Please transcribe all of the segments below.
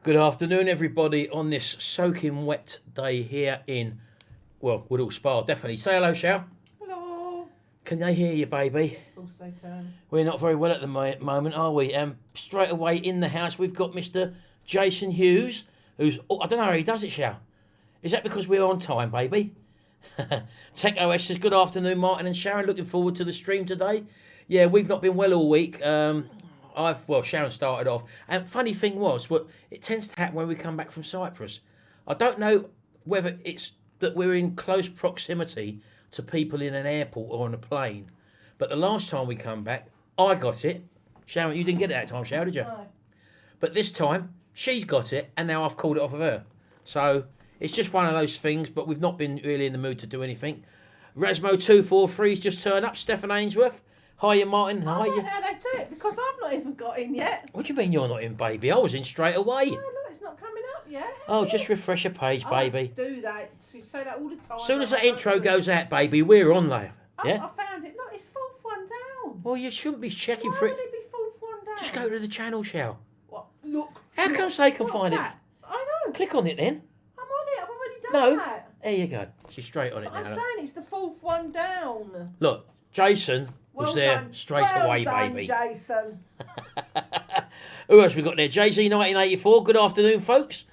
Good afternoon, everybody, on this soaking wet day here in, well, Woodall Spa, definitely. Say hello, Shao. Hello. Can they hear you, baby? Of course they can. We're not very well at the moment, are we? Straight away in the house, we've got Mr. Jason Hughes, who's, I don't know how he does it, Shao. Is that because we're on time, baby? Tech OS says, good afternoon, Martin and Sharon. Looking forward to the stream today. Yeah, we've not been well all week. Sharon started off. And funny thing was, it tends to happen when we come back from Cyprus. I don't know whether it's that we're in close proximity to people in an airport or on a plane. But the last time we come back, I got it. Sharon, you didn't get it that time, Sharon, did you? No. But this time, she's got it, and now I've called it off of her. So it's just one of those things, but we've not been really in the mood to do anything. Rasmo243's just turned up. Stefan Ainsworth. Hiya, Martin. I Hiya. don't know how they do it because I've not even got in yet. What do you mean you're not in, baby? I was in straight away. Oh, no, it's not coming up yet. Oh, just refresh your page, baby. I do that. You say that all the time. As soon as that intro goes out, baby, we're on there. Yeah? I found it. Look, it's fourth one down. Well, you shouldn't be checking Why for would it. it be fourth one down? Just go to the channel, Shell. What? Look. How comes they can What's find that? I know. it? Click on it then. I'm on it. I've already done No. that. There you go. She's straight on it But I'm now. saying it's the fourth one down. Look, Jason was Well there done. straight Well away, done, baby. Jason. Who else we got there? JZ 1984. Good afternoon, folks.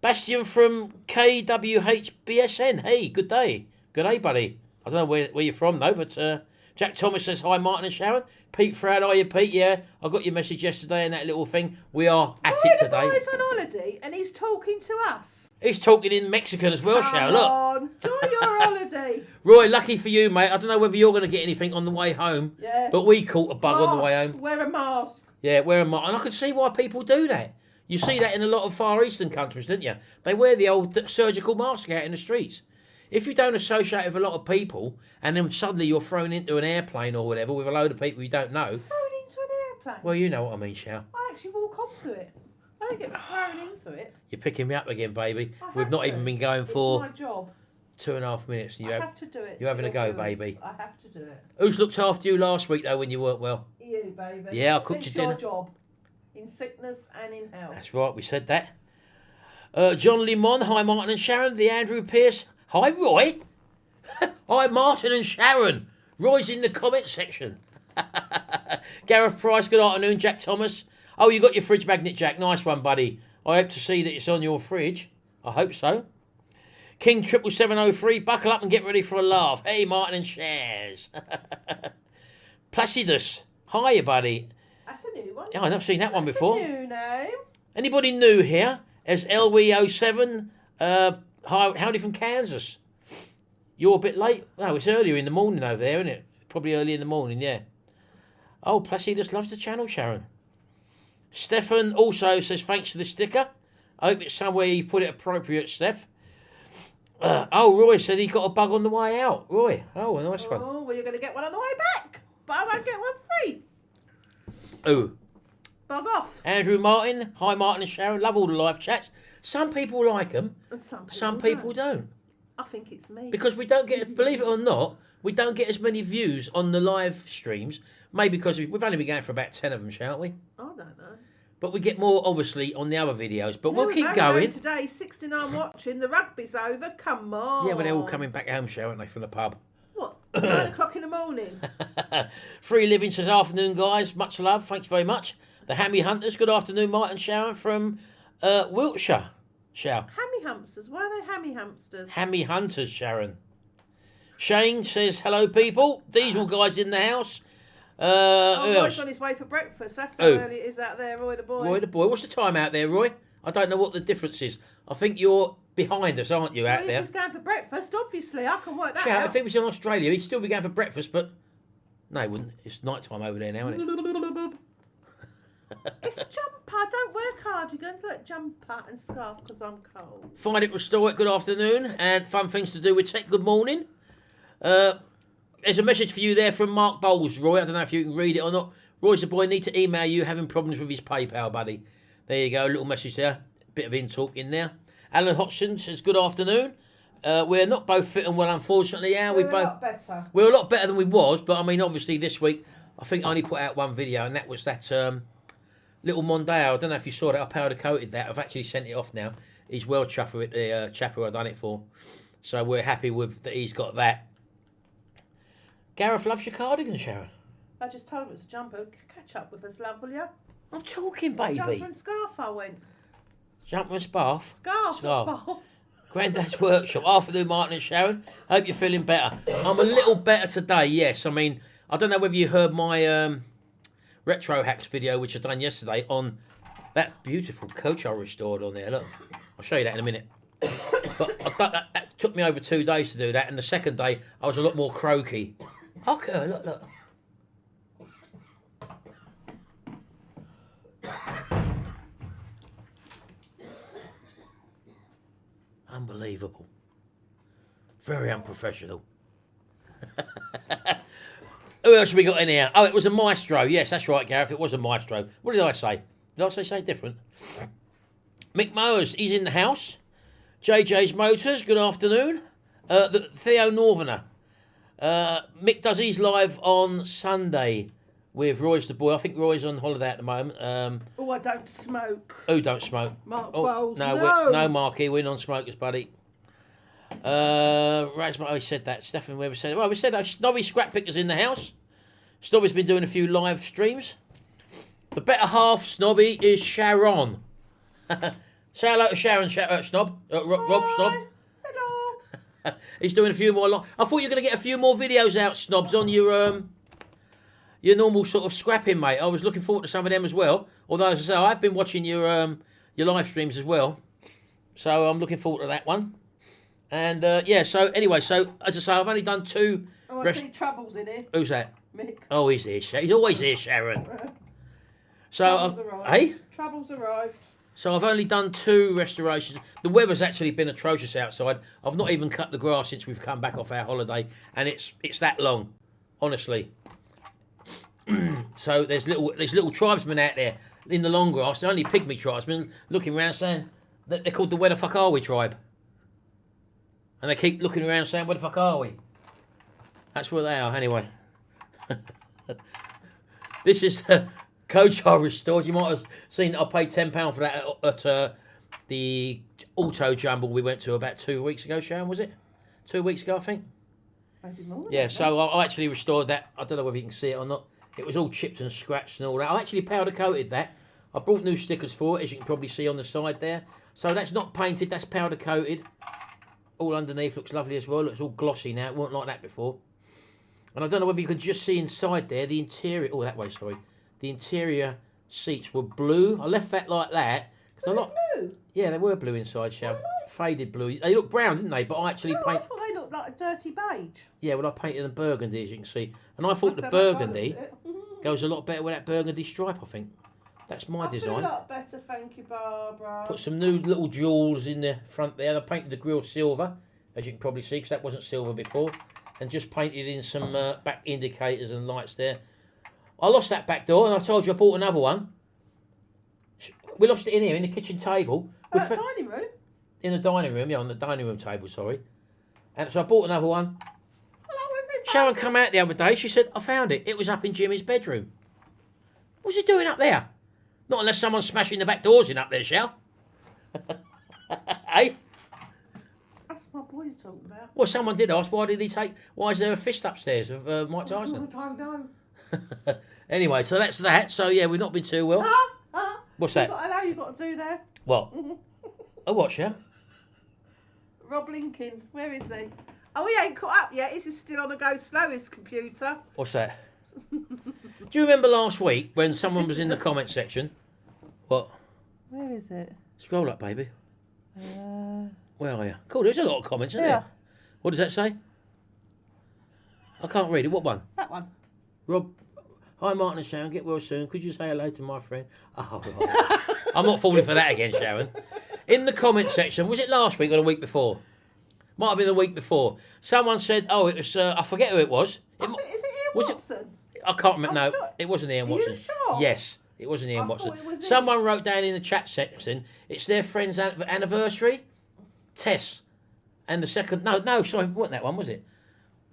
Bastian from KWHBSN. Hey, good day. Good day, buddy. I don't know where you're from, though, but Jack Thomas says, hi, Martin and Sharon. Pete Froud, are you, Pete? Yeah, I got your message yesterday and that little thing. We are at it today. The boy's on holiday and he's talking to us. He's talking in Mexican as well, Sharon. Come Look. on, enjoy your holiday. Roy, lucky for you, mate. I don't know whether you're going to get anything on the way home, Yeah. but we caught a bug on the way home. Wear a mask. Yeah, wear a mask. And I can see why people do that. You see that in a lot of Far Eastern countries, don't you? They wear the old surgical mask out in the streets. If you don't associate with a lot of people, and then suddenly you're thrown into an airplane or whatever with a load of people you don't know. Thrown into an airplane. Well, you know what I mean, Shao. I actually walk onto it. I don't get thrown into it. You're picking me up again, baby. I have We've not to. even been going It's for my job. 2.5 minutes. And I have to do it. you're having a go, Viewers. baby. I have to do it. Who's looked after you last week, though, when you weren't well? You, baby. Yeah, I cooked it's your your dinner. job. In sickness and in health. That's right, we said that. John Limon, hi, Martin and Sharon. The Andrew Pierce, hi, Roy. Hi, Martin and Sharon. Roy's in the comment section. Gareth Price, good afternoon. Jack Thomas. Oh, you got your fridge magnet, Jack. Nice one, buddy. I hope to see that it's on your fridge. I hope so. King 77703, buckle up and get ready for a laugh. Hey, Martin and Shares. Placidus, hiya, buddy. That's a new one. Yeah, I've never seen that one That's before. a new name. Anybody new here? As LW07, howdy from Kansas. You're a bit late. Oh, it's earlier in the morning over there, isn't it? Probably early in the morning, yeah. Oh, Placidus loves the channel, Sharon. Stefan also says, thanks for the sticker. I hope it's somewhere you put it appropriate, Steph. Roy said he got a bug on the way out. Roy, a nice one. Oh, well, you're going to get one on the way back. But I won't get one free. Oh. Bug off. Andrew Martin. Hi, Martin and Sharon. Love all the live chats. Some people like them. And Some people don't. I think it's me. Because we don't get, believe it or not, we don't get as many views on the live streams. Maybe because we've only been going for about 10 of them, shan't we? I don't know. But we get more, obviously, on the other videos. But No, we'll keep very going. low today, 69 watching. The rugby's over. Come on. Yeah, but they're all coming back home, aren't they, from the pub? What? 9 o'clock in the morning. Free Living says, afternoon, guys. Much love. Thanks very much. The Hammy Hunters. Good afternoon, Martin Sharon from Wiltshire. Sharon. Hammy hamsters. Why are they hammy hamsters? Hammy Hunters, Sharon. Shane says, hello, people. Diesel guys in the house. Who Roy's else? on his way for breakfast. That's how Who? early it is out there, Roy the boy. Roy the boy. What's the time out there, Roy? I don't know what the difference is. I think you're behind us, aren't you, out Well, there? if he's going for breakfast, obviously, I can work that Shout, out. if it was in Australia, he'd still be going for breakfast, but no, he wouldn't. It's night time over there now, isn't it? It's a jumper. I don't wear cardigans. Look, jumper and scarf because I'm cold. Find it, restore it. Good afternoon, and fun things to do with tech. Good morning. There's a message for you there from Mark Bowles, Roy. I don't know if you can read it or not. Roy's the boy. Need to email you having problems with his PayPal, buddy. There you go. A little message there. Bit of in talk in there. Alan Hodgson says good afternoon. We're not both fit and well, unfortunately. Are we We're both? a lot better. We're a lot better than we was, but I mean, obviously this week I think I only put out one video, and that was that little Mondeo. I don't know if you saw that. I powder coated that. I've actually sent it off now. He's well chuffed with the chap who I done it for. So we're happy with that. He's got that. Gareth loves your cardigan, Sharon. I just told him it's a jumper. Catch up with us, love, will you? I'm talking, baby. Jumper and scarf, I went. Jumper and scarf. Scarf. Scarf. Granddad's Workshop. Afternoon, Martin and Sharon. Hope you're feeling better. I'm a little better today, yes. I mean, I don't know whether you heard my retro hacks video, which I done yesterday, on that beautiful coach I restored on there. Look, I'll show you that in a minute. But that took me over 2 days to do that, and the second day I was a lot more croaky. Okay, look. Unbelievable. Very unprofessional. Who else have we got in here? Oh, it was a maestro. Yes, that's right, Gareth. It was a maestro. What did I say? Did I say something different? Mick Mowers, he's in the house. JJ's Motors, good afternoon. Theo Northerner. Mick does his live on Sunday with Roy's the boy. I think Roy's on holiday at the moment. Oh, I don't smoke. Who don't smoke? Mark Bowles, no, Marky, we're non-smokers, buddy. Razmo said that. Stefan Weber said, well, we said Snobby Scrap Pickers in the house. Snobby's been doing a few live streams. The better half, Snobby, is Sharon. Say hello to Sharon, Snob. Rob, Snob. Hello. He's doing a few more. I thought you were going to get a few more videos out, Snobs, on your normal sort of scrapping, mate. I was looking forward to some of them as well. Although, as I say, I've been watching your live streams as well. So I'm looking forward to that one. And, so anyway, as I say, I've only done 2... Oh, I see Trouble's in here. Who's that? Mick. Oh, he's here. He's always here, Sharon. Trouble's arrived. Hey? Trouble's arrived. So I've only done 2 restorations. The weather's actually been atrocious outside. I've not even cut the grass since we've come back off our holiday, and it's that long, honestly. So there's little tribesmen out there in the long grass. They're only pygmy tribesmen looking around saying that they're called the Where the Fuck Are We tribe. And they keep looking around saying, where the fuck are we? That's where they are, anyway. This is the coach I restored. You might have seen I paid £10 for that at the auto jumble we went to about 2 weeks ago, Sharon, was it? 2 weeks ago, I think. Maybe more. Yeah, so I actually restored that. I don't know whether you can see it or not. It was all chipped and scratched and all that. I actually powder coated that. I brought new stickers for it, as you can probably see on the side there. So that's not painted, that's powder coated. All underneath looks lovely as well. Looks all glossy now. It wasn't like that before. And I don't know whether you could just see inside there, the interior... Oh, that way, sorry. The interior seats were blue. I left that like that. Blue? Yeah, they were blue inside, Shav. Faded blue. They looked brown, didn't they? But I actually I thought they looked like a dirty beige. Yeah, well, I painted them burgundy, as you can see. And I thought the burgundy goes a lot better with that burgundy stripe, I think. That's my design. I feel a lot better, thank you, Barbara. Put some new little jewels in the front there. I painted the grille silver, as you can probably see, because that wasn't silver before. And just painted in some back indicators and lights there. I lost that back door, and I told you I bought another one. We lost it in here, in the kitchen table. Dining room? In the dining room, yeah, on the dining room table, sorry. And so I bought another one. Hello, everybody. Sharon came out the other day. She said, I found it. It was up in Jimmy's bedroom. What's he doing up there? Not unless someone's smashing the back doors in up there, Shell. Hey? That's my boy you're talking about. Well, someone did ask, why is there a fist upstairs of Mike Tyson? I don't know. Anyway, so that's that. So, yeah, we've not been too well. What's that? You've got to do there. What? Oh, what, Shell? Rob Lincoln, where is he? Oh, he ain't caught up yet. This is still on a go slow, his computer. What's that? Do you remember last week when someone was in the comment section? What? Where is it? Scroll up, baby. Where are you? Cool, there's a lot of comments, isn't there? What does that say? I can't read it. What one? That one. Rob, hi Martin and Sharon, get well soon. Could you say hello to my friend? Oh, right. I'm not falling for that again, Sharon. In the comment section, was it last week or the week before? Might have been the week before. Someone said, oh, it was, I forget who it was. Is it Ian Watson? I can't remember. No, sure. It wasn't Ian Watson. Are you sure? Yes, it wasn't Ian Watson. It was Someone wrote down in the chat section, it's their friend's anniversary. Tess. And the second, no, sorry, wasn't that one, was it?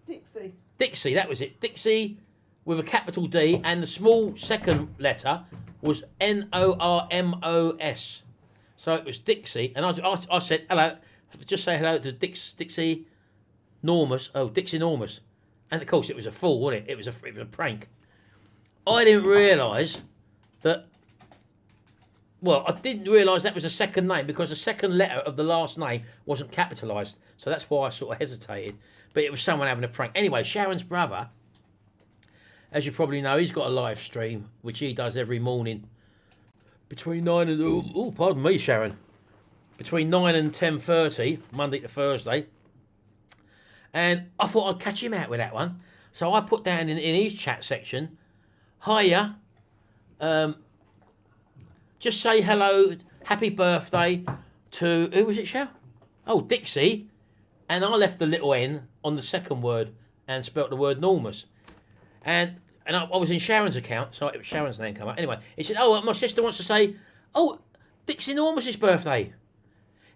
Dixie. Dixie, that was it. Dixie with a capital D and the small second letter was Normos. So it was Dixie, and I said hello. Just say hello to Dixie Normus. Oh, Dixie Normus, and of course it was a fool, wasn't it? It was a prank. I didn't realise that. Well, I didn't realise that was a second name because the second letter of the last name wasn't capitalised. So that's why I sort of hesitated. But it was someone having a prank. Anyway, Sharon's brother, as you probably know, he's got a live stream, which he does every morning between 9 and... Oh, pardon me, Sharon. Between 9 and 10:30, Monday to Thursday. And I thought I'd catch him out with that one. So I put down in his chat section, hiya, just say hello, happy birthday to, who was it, Shell? Oh, Dixie. And I left the little N on the second word and spelt the word Normus. And I was in Sharon's account, so it was Sharon's name come up. Anyway, he said, oh, my sister wants to say, oh, Dixie Normus's birthday.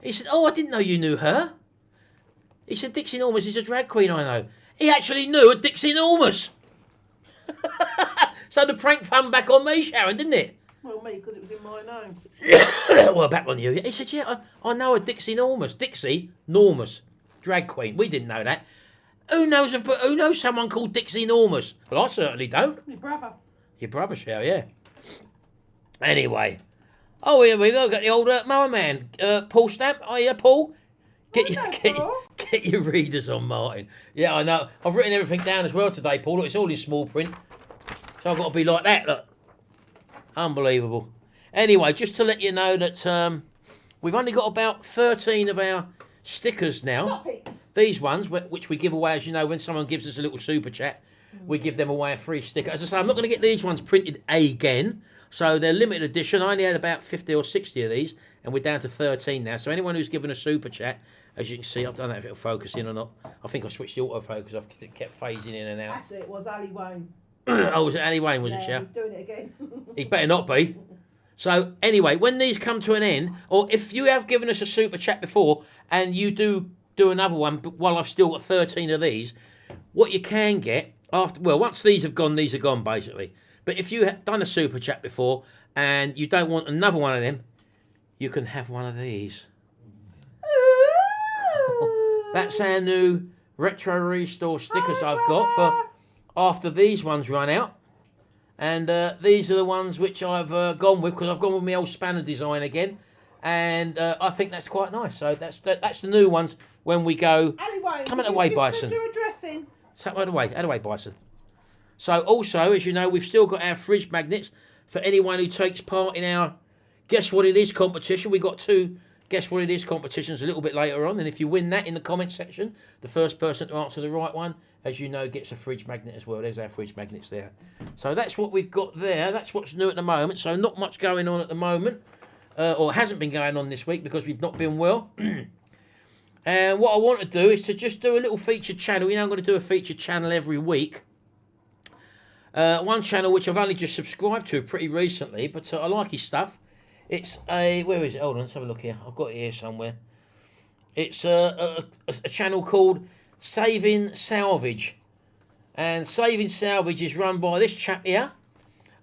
He said, oh, I didn't know you knew her. He said, Dixie Normus is a drag queen I know. He actually knew a Dixie Normus. So the prank fun back on me, Sharon, didn't it? Well, me, because it was in my name. Well, back on you. He said, yeah, I know a Dixie Normus. Dixie Normus, drag queen. We didn't know that. Who knows someone called Dixie Normus? Well, I certainly don't. Your brother. Your brother, Shell, yeah. Anyway. Oh, here we go. Got the old mower man. Paul Stamp. Oh, yeah, Paul. Get your readers on, Martin. Yeah, I know. I've written everything down as well today, Paul. Look, it's all in small print. So I've got to be like that, look. Unbelievable. Anyway, just to let you know that we've only got about 13 of our stickers now. Stop it. These ones, which we give away, as you know, when someone gives us a little super chat, we give them away a free sticker. As I say, I'm not going to get these ones printed again. So they're limited edition. I only had about 50 or 60 of these, and we're down to 13 now. So anyone who's given a super chat, as you can see, I don't know if it'll focus in or not. I think I switched the autofocus off because it kept phasing in and out. That's it, was Ali Wayne. Oh, was it Ali Wayne, was it, Yeah, Shell? he's doing it again. He better not be. So anyway, when these come to an end, or if you have given us a super chat before and you do another one, but while I've still got 13 of these, what you can get after, well, once these are gone basically. But if you have done a super chat before and you don't want another one of them, you can have one of these. That's our new Retrorestore stickers I've got for after these ones run out. And these are the ones which I've gone with, because I've gone with my old spanner design again. And I think that's quite nice. So that's the new ones when we go. Ali Wayne, Come out of the way, Bison. Do a dressing. So out of the way, Bison. So also, as you know, we've still got our fridge magnets for anyone who takes part in our Guess What It Is competition. We've got 2 Guess What It Is competitions a little bit later on. And if you win that in the comment section, the first person to answer the right one, as you know, gets a fridge magnet as well. There's our fridge magnets there. So that's what we've got there. That's what's new at the moment. So not much going on at the moment. Or hasn't been going on this week because we've not been well. And what I want to do is to just do a little featured channel. You know, I'm going to do a featured channel every week. One channel which I've only just subscribed to pretty recently, but I like his stuff. It's a, where is it? Hold on, let's have a look here. I've got it here somewhere. It's a channel called Saving Salvage. And Saving Salvage is run by this chap here.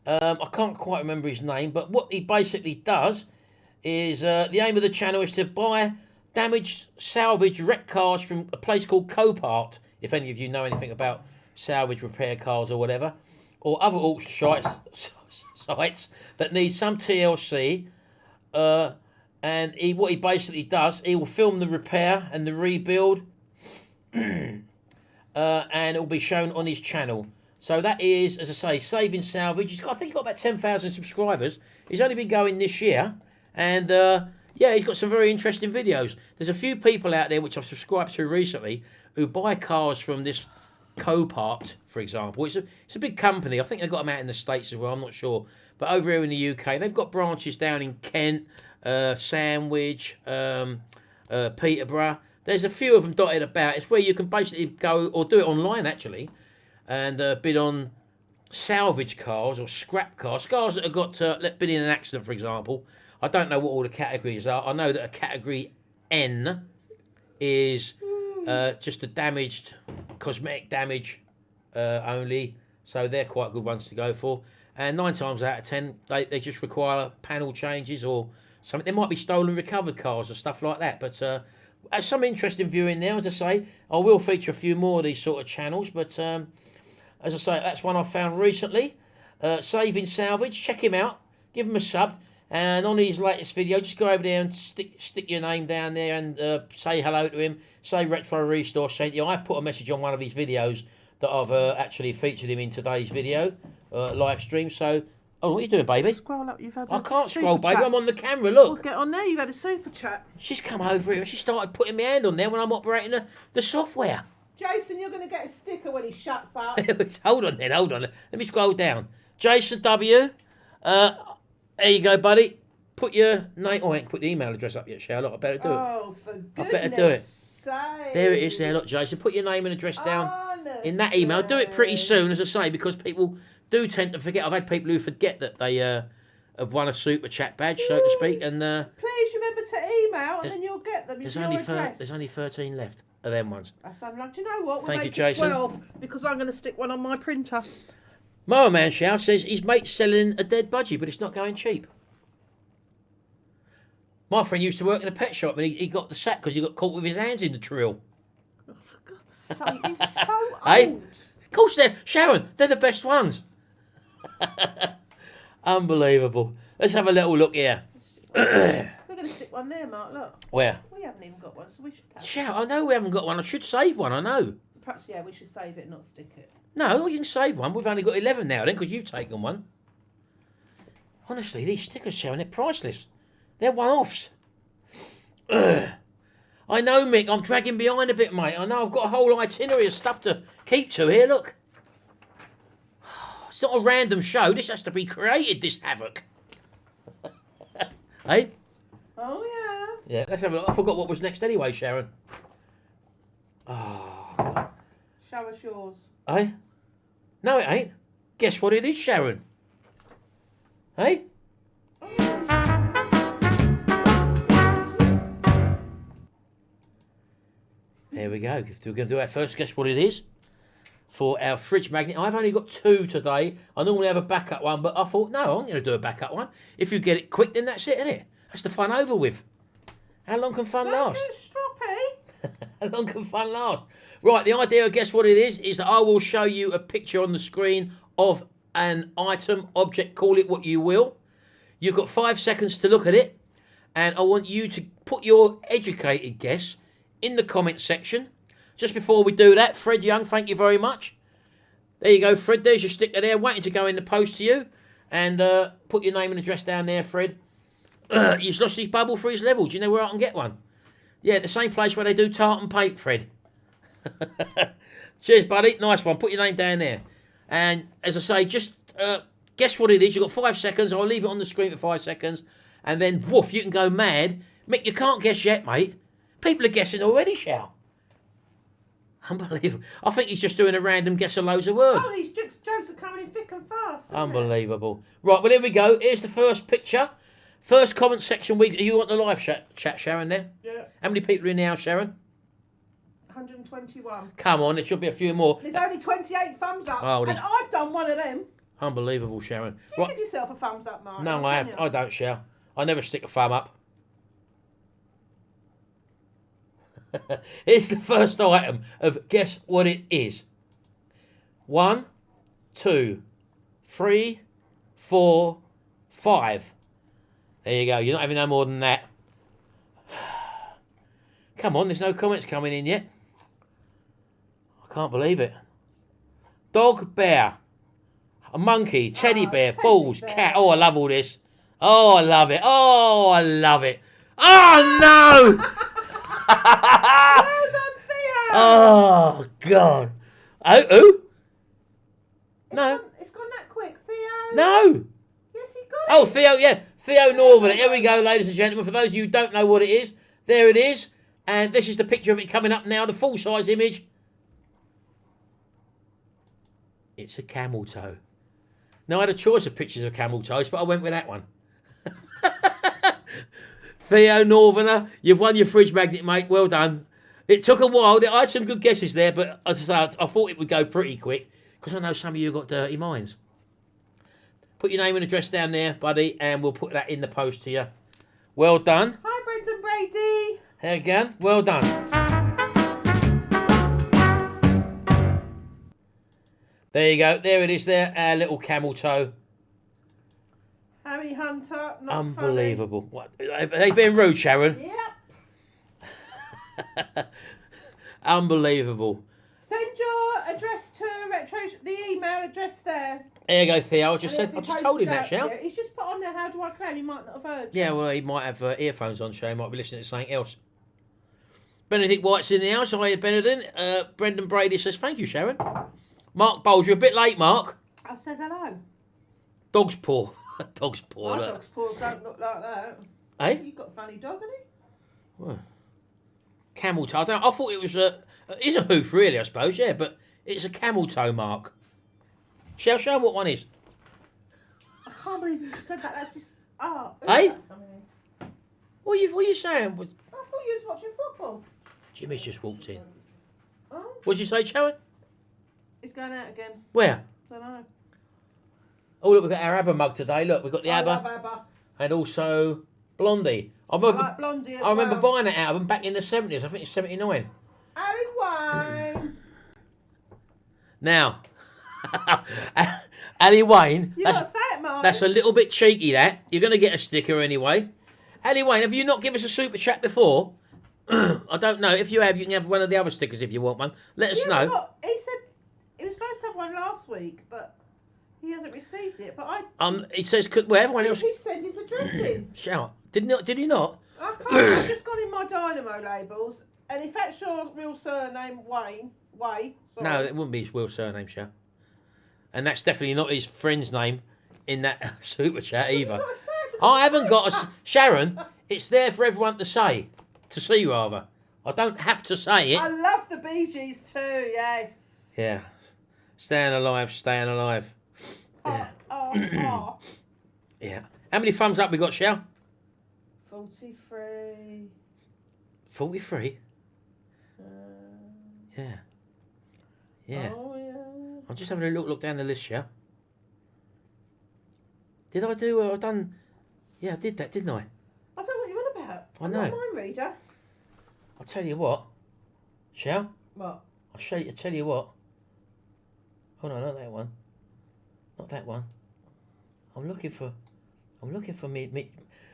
I can't quite remember his name, but what he basically does is, the aim of the channel is to buy damaged salvage wrecked cars from a place called Copart, if any of you know anything about salvage repair cars or whatever, or other auction sites that need some TLC. And what he basically does, he will film the repair and the rebuild, and it will be shown on his channel. So that is, as I say, Saving Salvage. I think he's got about 10,000 subscribers. He's only been going this year, and yeah, he's got some very interesting videos. There's a few people out there which I've subscribed to recently who buy cars from this Copart, for example. It's a big company. I think they've got them out in the States as well. I'm not sure. But over here in the UK, they've got branches down in Kent, Sandwich, Peterborough. There's a few of them dotted about. It's where you can basically go, or do it online actually, and bid on salvage cars or scrap cars that have got been in an accident, for example. I don't know what all the categories are. I know that a category N is just the damaged, cosmetic damage only. So they're quite good ones to go for. And 9 times out of 10, they just require panel changes or something. There might be stolen, recovered cars or stuff like that. But that's some interesting viewing there. As I say, I will feature a few more of these sort of channels. But as I say, that's one I found recently. Saving Salvage. Check him out. Give him a sub. And on his latest video, just go over there and stick your name down there and say hello to him. Say Retrorestore sent you. I've put a message on one of his videos that I've actually featured him in today's video, live stream. So, oh, what are you doing, baby? Scroll up, you've had I can't super scroll, baby. chat. I'm on the camera, look. Well, get on there, you've had a super chat. She's come over here. She started putting my hand on there when I'm operating the software. Jason, you're going to get a sticker when he shuts up. Hold on then, hold on. Let me scroll down. Jason W. There you go, buddy. Put your name. Oh, I ain't put the email address up yet, shall I? Look, I better do it. Oh, for goodness I better do it. Sake. There it is there. Look, Jason, put your name and address down in that email. Do it pretty soon, as I say, because people do tend to forget. I've had people who forget that they have won a super chat badge, so to speak. And please remember to email, and then you'll get them. There's There's only 13 left of them ones. That's unlucky. Do you know what? We'll Thank you, make Jason. it 12 because I'm going to stick one on my printer. Mower Man Shout says his mate's selling a dead budgie, but it's not going cheap. My friend used to work in a pet shop, and he got the sack because he got caught with his hands in the drill. Oh, for God's sake, he's so old. Hey? Of course, Sharon, they're the best ones. Unbelievable. Let's have a little look here. We're going to stick one there, Mark, look. Where? We haven't even got one, so we should have Shout, I know we haven't got one. I should save one, I know. Perhaps, yeah, we should save it, not stick it. No, you can save one. We've only got 11 now then, because you've taken one. Honestly, these stickers, Sharon, they're priceless. They're one-offs. I know, Mick, I'm dragging behind a bit, mate. I know I've got a whole itinerary of stuff to keep to here, look. It's not a random show. This has to be created, this havoc. Hey? Oh, yeah. Yeah, let's have a look. I forgot what was next anyway, Sharon. Oh, God. Show us yours. Hey? No, it ain't. Guess what it is, Sharon? Hey? There we go. We're going to do our first guess what it is for our fridge magnet. I've only got 2 today. I normally have a backup one, but I thought, no, I'm going to do a backup one. If you get it quick, then that's it, isn't it? That's the fun over with. How long can fun last? Stroppy. How long can fun last? Right, the idea of guess what it is that I will show you a picture on the screen of an item, object, call it what you will. You've got 5 seconds to look at it, and I want you to put your educated guess in the comment section. Just before we do that, Fred Young, thank you very much. There you go, Fred. There's your sticker there, waiting to go in the post to you. And put your name and address down there, Fred. He's lost his bubble for his level. Do you know where I can get one? Yeah, the same place where they do tartan paint, Fred. Cheers, buddy. Nice one. Put your name down there. And as I say, just guess what it is. You've got 5 seconds. I'll leave it on the screen for 5 seconds. And then, woof, you can go mad. Mick, you can't guess yet, mate. People are guessing already, Shao. Unbelievable. I think he's just doing a random guess of loads of words. Oh, these jokes are coming in thick and fast. Unbelievable. Right, well, here we go. Here's the first picture. First comment section. You want the live chat, Sharon, there? Yeah. How many people are in now, Sharon? 121. Come on, there should be a few more. There's only 28 thumbs up. Oh, and I've done one of them. Unbelievable, Sharon. You give yourself a thumbs up, Mark. No, I don't, Sharon. I never stick a thumb up. Here's the first item of guess what it is. 1, 2, 3, 4, 5. There you go. You're not having no more than that. Come on, there's no comments coming in yet. I can't believe it. Dog, bear, a monkey, teddy bear, balls, cat. Oh, I love all this. Oh, I love it. Oh, I love it. Oh, no! Well done, Theo! Oh, God. Oh, who? No. It's gone that quick, Theo. No. Yes, he got it. Oh, Theo, yeah. Theo Northern. Here we go, ladies and gentlemen. For those of you who don't know what it is, there it is. And this is the picture of it coming up now, the full-size image. It's a camel toe. Now, I had a choice of pictures of camel toes, but I went with that one. Theo Northerner, you've won your fridge magnet, mate. Well done. It took a while. I had some good guesses there, but as I say, I thought it would go pretty quick because I know some of you got dirty minds. Put your name and address down there, buddy, and we'll put that in the post to you. Well done. Hi, Brendan Brady. There again. Well done. There you go. There it is there. Our little camel toe. Harry Hunter. Not Unbelievable. What? Are they being rude, Sharon? Funny. Yep. Unbelievable. Send your address to the email address there. There you go, Theo. I just And it'll be told him posted that, out to Shell. you. He's just put on there, how do I claim? He might not have heard. Yeah, well, he might have earphones on, so he might be listening to something else. Benedict White's in the house. Hi, Benedict. Brendan Brady says, thank you, Sharon. Mark Bowles, you're a bit late, Mark. I said hello. Dog's paw. Dog's paw. My Look. dog's paws don't look like that. Eh? You've got a funny dog, hasn't he? Well, camel toe. I thought it was it's a hoof, really, I suppose, yeah, but it's a camel toe, Mark. Shall show 'em what one is. I can't believe you said that. That's just... Oh. Eh? What are you saying? I thought you was watching football. Jimmy's just walked in. Oh, What did you say, Sharon? he's going out again. Where? Don't know. Oh, look, we've got our ABBA mug today. Look, we've got the I ABBA love ABBA. and also Blondie. I I remember, like Blondie as I remember well. buying that album back in the 70s. I think it's 79. Ali Wine. Now, Ali Wayne, You got to say it, Mark. that's a little bit cheeky, that. You're going to get a sticker anyway. Ali Wayne, have you not given us a super chat before? I don't know. If you have, you can have one of the other stickers if you want one. Let us know. He said he was supposed to have one last week, but he hasn't received it. But It says, well, everyone else... he sent his address in. Shout. Did he not? I can't. I've just got in my Dynamo labels, and if that's your real surname, Way. Sorry. No, it wouldn't be his real surname, Shout. And that's definitely not his friend's name in that super chat either. You've got to say it, I haven't got a... Sharon, it's there for everyone to say. To see, rather. I don't have to say it. I love the Bee Gees too. Yes. Yeah. Staying alive, staying alive. Yeah. Oh. Yeah. How many thumbs up we got, Shell? 43. 43? Yeah. Yeah. Oh yeah. I'm just having a look down the list, Shell. Did I do... I done... Yeah, I did that, didn't I? I don't know what you're on about. I I'm know. not a mind reader. I'll tell you what. Shell? What? I'll tell you what. Oh no, not that one. Not that one. I'm looking for me.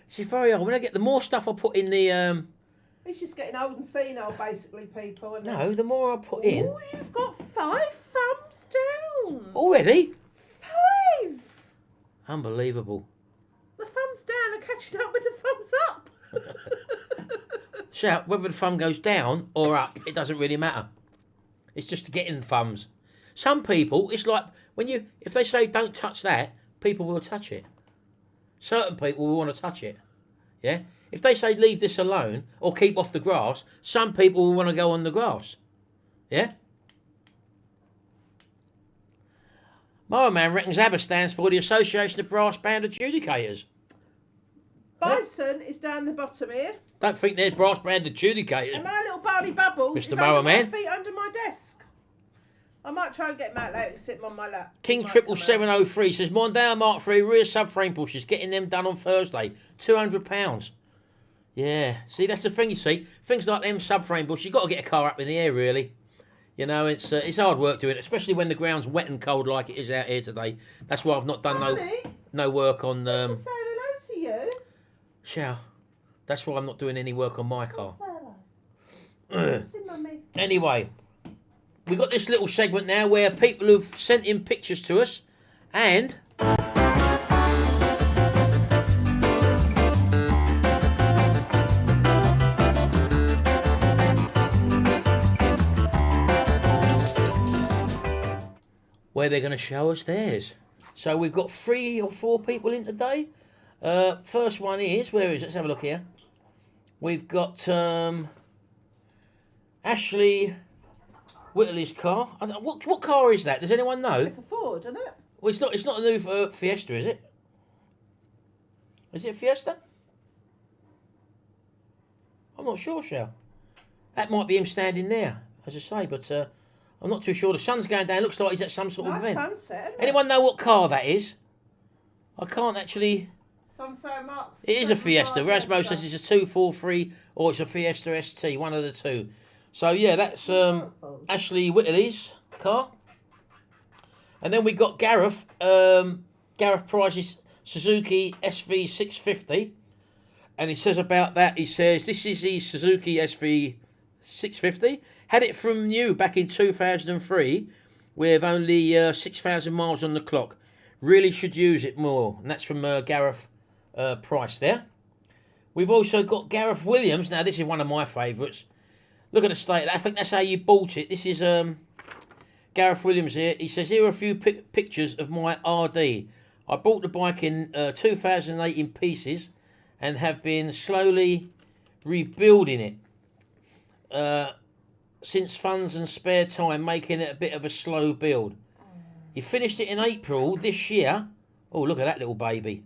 See, very old. When I get the more stuff I put in the It's just getting old and senile, basically, people. Isn't no, the more I put in. Oh, you've got 5 thumbs down. Already? 5. Unbelievable. The thumbs down are catching up with the thumbs up. Shout, whether the thumb goes down or up, it doesn't really matter. It's just getting thumbs. Some people, it's like if they say don't touch that, people will touch it. Certain people will want to touch it. Yeah? If they say leave this alone or keep off the grass, some people will want to go on the grass. Yeah? My man reckons ABBA stands for the Association of Brass Band Adjudicators. Bison is down the bottom here. Don't think they're brass band adjudicators. And my little Barley Bubbles Mr. is Mower under my Man. feet under my desk. I might try and get him out later to sit him on my lap. King He might come out. 77703 says Mondale Mark III rear subframe pushes, getting them done on Thursday. £200. Yeah, see, that's the thing, you see. Things like them subframe bushes, you've got to get a car up in the air, really. You know, it's hard work doing it, especially when the ground's wet and cold like it is out here today. That's why I've not done no work on... I'm saying hello to you. Show. That's why I'm not doing any work on my car. Say hello. See, Mummy. Anyway, we've got this little segment now where people have sent in pictures to us and... where they're going to show us theirs. So we've got 3 or 4 people in today. First one is, where is it? Let's have a look here. We've got Ashley Whitley's car. What car is that? Does anyone know? It's a Ford, isn't it? Well, it's not a new Fiesta, is it? Is it a Fiesta? I'm not sure, Shell. That might be him standing there, as I say, but I'm not too sure. The sun's going down. Looks like he's at some sort of Nice event. sunset, isn't it? Anyone know what car that is? I can't actually... Some say Mark. It is a Fiesta. Rasmo says it's a 243 or it's a Fiesta ST, one of the two. So yeah, that's Ashley Whitley's car. And then we got Gareth. Gareth Price's Suzuki SV650. And he says about that, he says, this is the Suzuki SV650. Had it from new back in 2003 with only 6,000 miles on the clock. Really should use it more. And that's from Gareth Price there. We've also got Gareth Williams. Now, this is one of my favourites. Look at the state. I think that's how you bought it. This is Gareth Williams here. He says, here are a few pictures of my RD. I bought the bike in 2008 in pieces and have been slowly rebuilding it since funds and spare time, making it a bit of a slow build. He finished it in April this year. Oh, look at that little baby.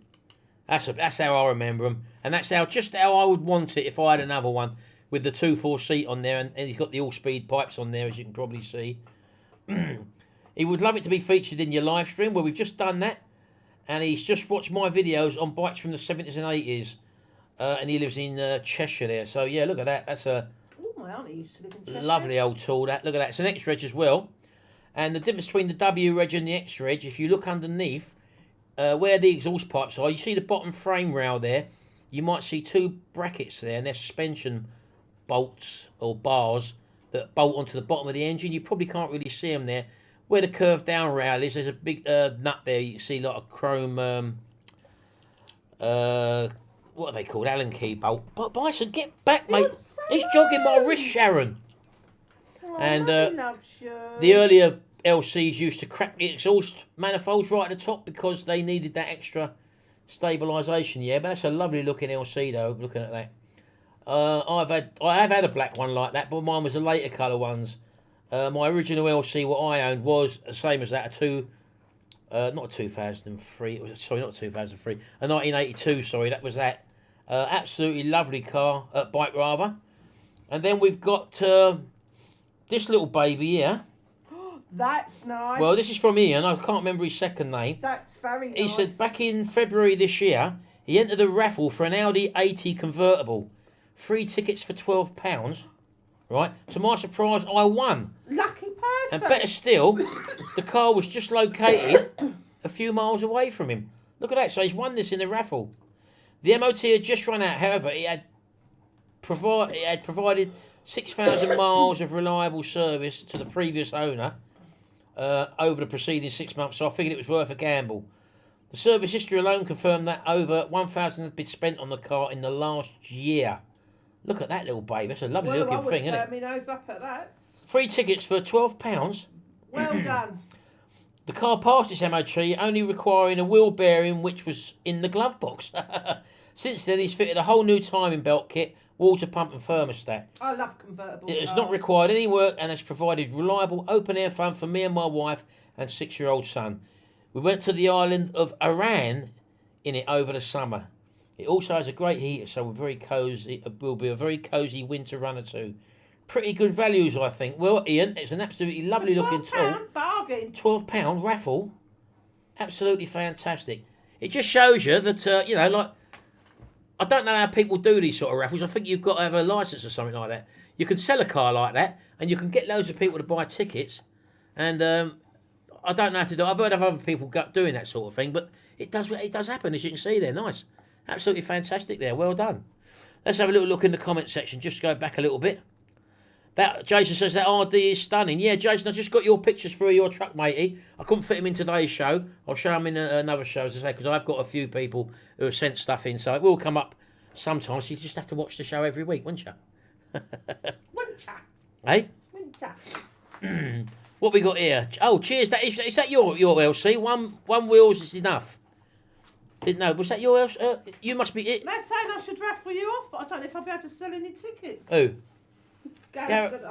That's how I remember him. And that's just how I would want it if I had another one with the 2.4 seat on there. And he's got the all-speed pipes on there, as you can probably see. He would love it to be featured in your live stream. Well, we've just done that. And he's just watched my videos on bikes from the 70s and 80s. And he lives in Cheshire there. So, yeah, look at that. That's a my auntie used to live in Cheshire. Lovely old tool, that. Look at that. It's an X-Reg as well. And the difference between the W-Reg and the X-Reg, if you look underneath, where the exhaust pipes are, you see the bottom frame rail there. You might see two brackets there, and they're suspension bolts or bars that bolt onto the bottom of the engine. You probably can't really see them there. Where the curved down rail is, there's a big nut there. You can see like a chrome, what are they called? Allen key bolt. But Bison, get back, mate. He's jogging my wrist, Sharon. Oh, and loves you. the earlier LCs used to crack the exhaust manifolds right at the top because they needed that extra stabilisation. Yeah, but that's a lovely looking LC though. Looking at that, I have had a black one like that, but mine was the later colour ones. My original LC, what I owned, was the same as that, not a 2003. Sorry, not 2003. A 1982. Sorry, that was that. Absolutely lovely car, bike rather. And then we've got this little baby here. That's nice. Well, this is from Ian. I can't remember his second name. That's very nice. He said back in February this year, he entered a raffle for an Audi 80 convertible. 3 tickets for £12. Right? To my surprise, I won. Lucky person. And better still, the car was just located a few miles away from him. Look at that. So he's won this in the raffle. The MOT had just run out. However, it had provided 6,000 miles of reliable service to the previous owner over the preceding 6 months. So I figured it was worth a gamble. The service history alone confirmed that over 1,000 had been spent on the car in the last year. Look at that little baby. That's a lovely looking thing, isn't it? I would turn my nose up at that. 3 tickets for £12. Well done. The car passed its MOT, only requiring a wheel bearing which was in the glove box. Since then, he's fitted a whole new timing belt kit, water pump and thermostat. I love convertible It has cars. not required any work and has provided reliable open-air fun for me and my wife and 6-year-old son. We went to the island of Iran in it over the summer. It also has a great heater, so we're very cosy. It will be a very cosy winter runner too. Pretty good values, I think. Well, Ian, it's an absolutely lovely looking tool. £12 bargain. £12 raffle. Absolutely fantastic. It just shows you that, you know, like, I don't know how people do these sort of raffles. I think you've got to have a licence or something like that. You can sell a car like that, and you can get loads of people to buy tickets. And I don't know how to do it. I've heard of other people doing that sort of thing, but it does happen, as you can see there. Nice. Absolutely fantastic there. Well done. Let's have a little look in the comment section. Just go back a little bit. That Jason says that RD is stunning. Yeah, Jason, I just got your pictures for your truck, matey. I couldn't fit them in today's show. I'll show them in another show, as I say, because I've got a few people who have sent stuff in, so it will come up sometimes. You just have to watch the show every week, wouldn't you? Wouldn't ya? Hey? Wouldn't ya? What we got here? Oh, cheers. Is that your LC? One wheels is enough. Didn't know. Was that your LC? You must be it. They're saying I should raffle you off, but I don't know if I'll be able to sell any tickets. Who? Gareth,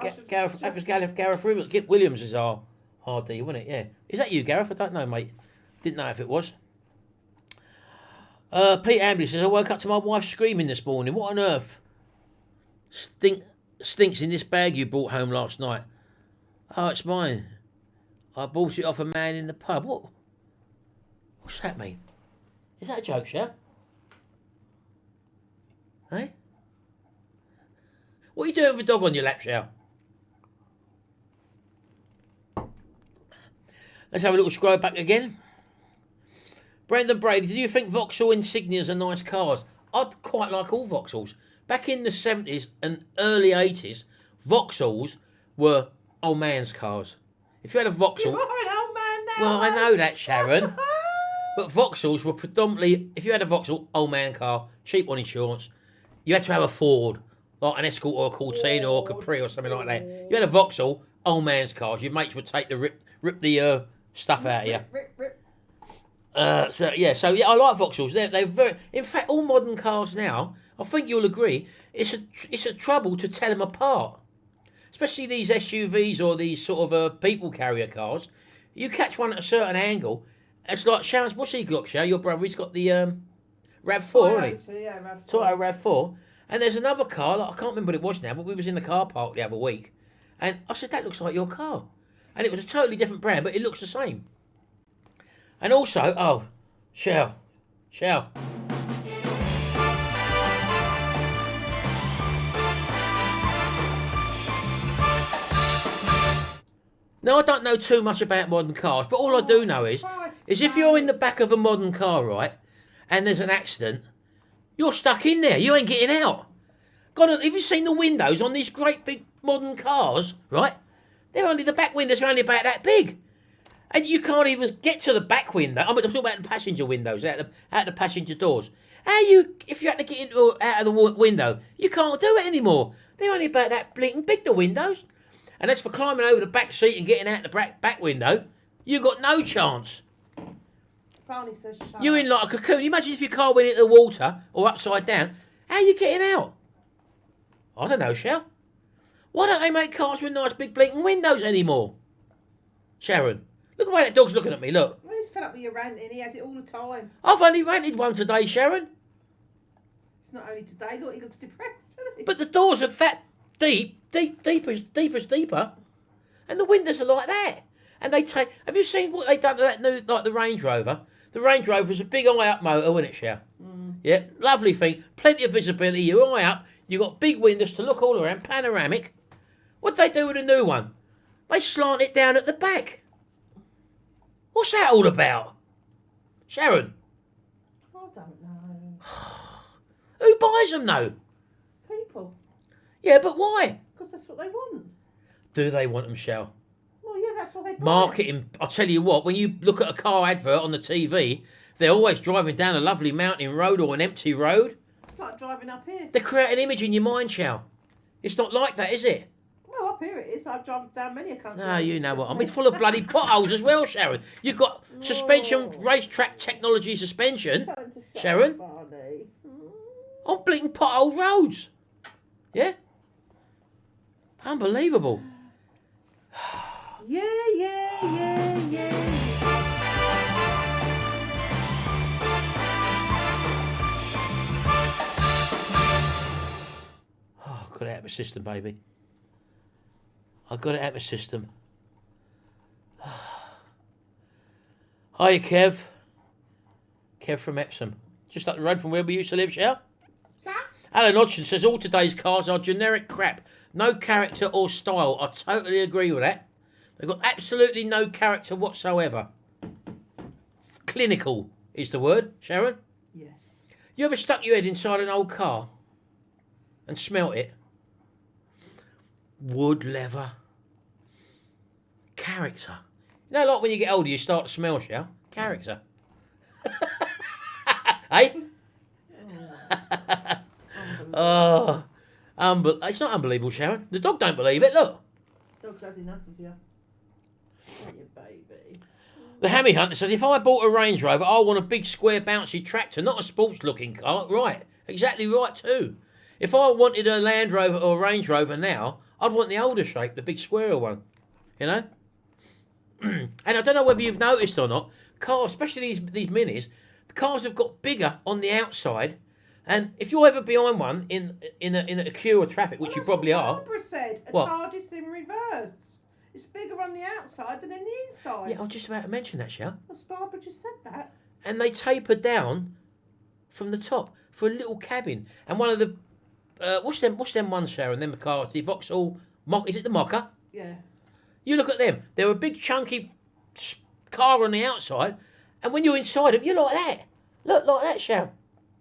That was Gareth Williams is our RD, wasn't it? Yeah. Is that you, Gareth? I don't know, mate. Didn't know if it was. Pete Ambley says, I woke up to my wife screaming this morning. What on earth stinks in this bag you brought home last night? Oh, it's mine. I bought it off a man in the pub. What's that mean? Is that a joke, Shell? Hey? What are you doing with a dog on your lap, Shell? Let's have a little scroll back again. Brendan Brady, do you think Vauxhall Insignias are nice cars? I'd quite like all Vauxhalls. Back in the 70s and early 80s, Vauxhalls were old man's cars. If you had a Vauxhall... You are an old man now. Well, I know that, Sharon. But Vauxhalls were predominantly... If you had a Vauxhall, old man car, cheap on insurance, you had to have a Ford, like an Escort or a Cortina or a Capri or something like that. You had a Vauxhall, old man's cars. Your mates would take the rip the stuff out of you. Rip. So I like Vauxhalls. They're very. In fact, all modern cars now, I think you'll agree, it's a trouble to tell them apart. Especially these SUVs or these sort of people carrier cars. You catch one at a certain angle, it's like Sharon's. What's he got, Sharon? Your brother, he's got the RAV4, hasn't he? Yeah, RAV4. Toyota RAV4. And there's another car, like, I can't remember what it was now, but we was in the car park the other week, and I said, that looks like your car. And it was a totally different brand, but it looks the same. And also, Shell. Now, I don't know too much about modern cars, but all I do know is if you're in the back of a modern car, right, and there's an accident, you're stuck in there. You ain't getting out. God, have you seen the windows on these great big modern cars, right? The back windows are only about that big. And you can't even get to the back window. I'm talking about the passenger windows, out the passenger doors. If you had to get out of the window, you can't do it anymore. They're only about that blinking big, the windows. And as for climbing over the back seat and getting out the back window, you got no chance. Barney says shut You're in like a cocoon. Imagine if your car went into the water or upside down. How are you getting out? I don't know, Shell. Why don't they make cars with nice big blinking windows anymore? Sharon, look at the way that dog's looking at me, look. Well, he's fed up with your ranting. He has it all the time. I've only ranted one today, Sharon. It's not only today. Look, he looks depressed, doesn't he? But the doors are that deeper. And the windows are like that. And they take... Have you seen what they done to that new... Like the Range Rover? The Range Rover is a big eye-up motor, isn't it, Shell? Mm. Yeah, lovely thing. Plenty of visibility. You're eye up. You've got big windows to look all around. Panoramic. What'd they do with the new one? They slant it down at the back. What's that all about? Sharon? I don't know. Who buys them, though? People. Yeah, but why? Because that's what they want. Do they want them, Shell? Well, yeah, that's what they buy. Marketing. I'll tell you what, when you look at a car advert on the TV, they're always driving down a lovely mountain road or an empty road. It's like driving up here. They create an image in your mind, Shell. It's not like that, is it? Well, up here it is. I've driven down many a country. No, you know what I mean. It's full of bloody potholes as well, Sharon. You've got suspension, racetrack technology suspension, Sharon, on blinking pothole roads. Yeah? Unbelievable. Yeah. Oh, got it out of my system, baby. I got it out of my system. Hiya, Kev. Kev from Epsom. Just up the road from where we used to live, Shell. Alan Hodgson says all today's cars are generic crap. No character or style. I totally agree with that. They've got absolutely no character whatsoever. Clinical is the word, Sharon. Yes. You ever stuck your head inside an old car and smelt it? Wood, leather, character. You know, like when you get older, you start to smell, Shell. Character. Hey? Oh, it's not unbelievable, Sharon. The dog don't believe it. Look. Dog's had enough of you. You baby. The Hammy Hunter says, if I bought a Range Rover, I want a big square bouncy tractor, not a sports-looking car. Right, exactly right too. If I wanted a Land Rover or a Range Rover now, I'd want the older shape, the big square one. You know? And I don't know whether you've noticed or not, cars, especially these minis, the cars have got bigger on the outside. And if you're ever behind one in a queue of traffic, which you probably are... Barbara said, a what? TARDIS in reverse. It's bigger on the outside than in the inside. Yeah, I was just about to mention that, Shell. Well, Barbara just said that. and they taper down from the top for a little cabin. And one of the what's them ones, Sharon? Them McCarthy, Vauxhall, is it the Mocha? Yeah. You look at them. They're a big chunky car on the outside, and when you're inside them, you're like that. Look like that, Sharon.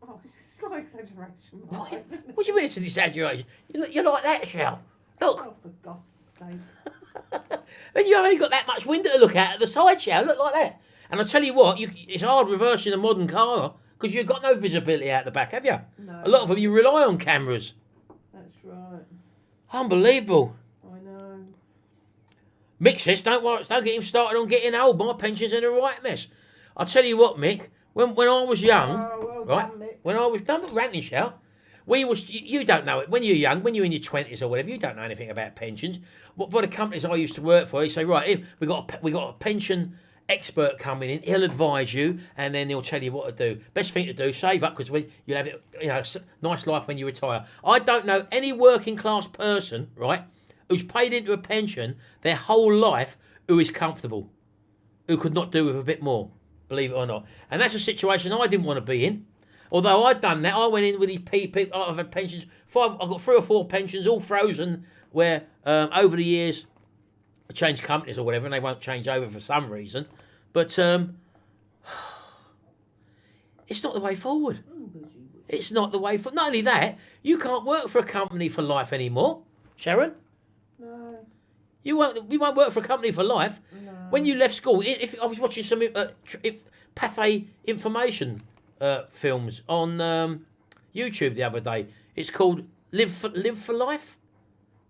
Oh, it's like exaggeration. What do you mean it's an exaggeration? You're like that, Sharon. Look. Oh, for God's sake. And you only got that much window to look at the side, Sharon. Look like that. And I tell you what, it's hard reversing a modern car because you've got no visibility out the back, have you? No. A lot of them you rely on cameras. That's right. Unbelievable. I know. Mick says, don't get him started on getting old. My pension's in a right mess. I'll tell you what, Mick, when I was young, Oh, well right? done, Mick. When I was done ranting, shout. You don't know it. When you're young, when you're in your 20s or whatever, you don't know anything about pensions. But by the companies I used to work for, they say, right, we got a pension expert coming in. He'll advise you, and then he'll tell you what to do. Best thing to do, save up, because when you'll have it, nice life when you retire. I don't know any working class person, right, who's paid into a pension their whole life who is comfortable, who could not do with a bit more, believe it or not. And that's a situation I didn't want to be in. Although I'd done that, I went in with these people. I've had pensions. I've got 3 or 4 pensions, all frozen, where over the years I changed companies or whatever, and they won't change over for some reason. But it's not the way forward. It's not the way forward. Not only that, you can't work for a company for life anymore, Sharon. No. You won't work for a company for life. No. When you left school, if I was watching some Pathé information films on YouTube the other day. It's called Live for Life.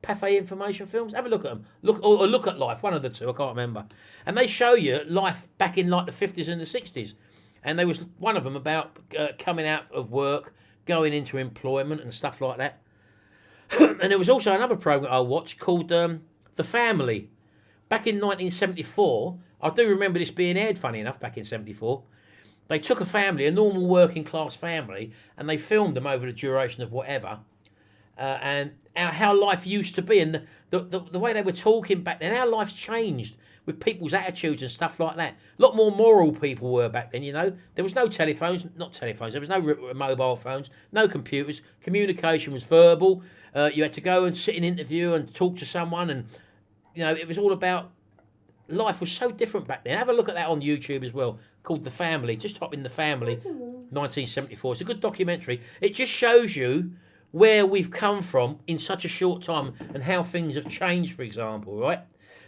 Pathé information films. Have a look at them. Look at life. One of the two. I can't remember. And they show you life back in like the 50s and the 60s. And there was one of them about coming out of work, going into employment and stuff like that. And there was also another program I watched called The Family. Back in 1974, I do remember this being aired, funny enough, back in 74. They took a family, a normal working class family, and they filmed them over the duration of whatever, and how life used to be, and the way they were talking back then, how life's changed with people's attitudes and stuff like that. A lot more moral people were back then, you know. There was no telephones, there was no mobile phones, no computers. Communication was verbal. You had to go and sit in an interview and talk to someone, and you know, it was all about life was so different back then. Have a look at that on YouTube as well, called The Family. Just type in The Family, 1974. It's a good documentary. It just shows you where we've come from in such a short time and how things have changed, for example, right?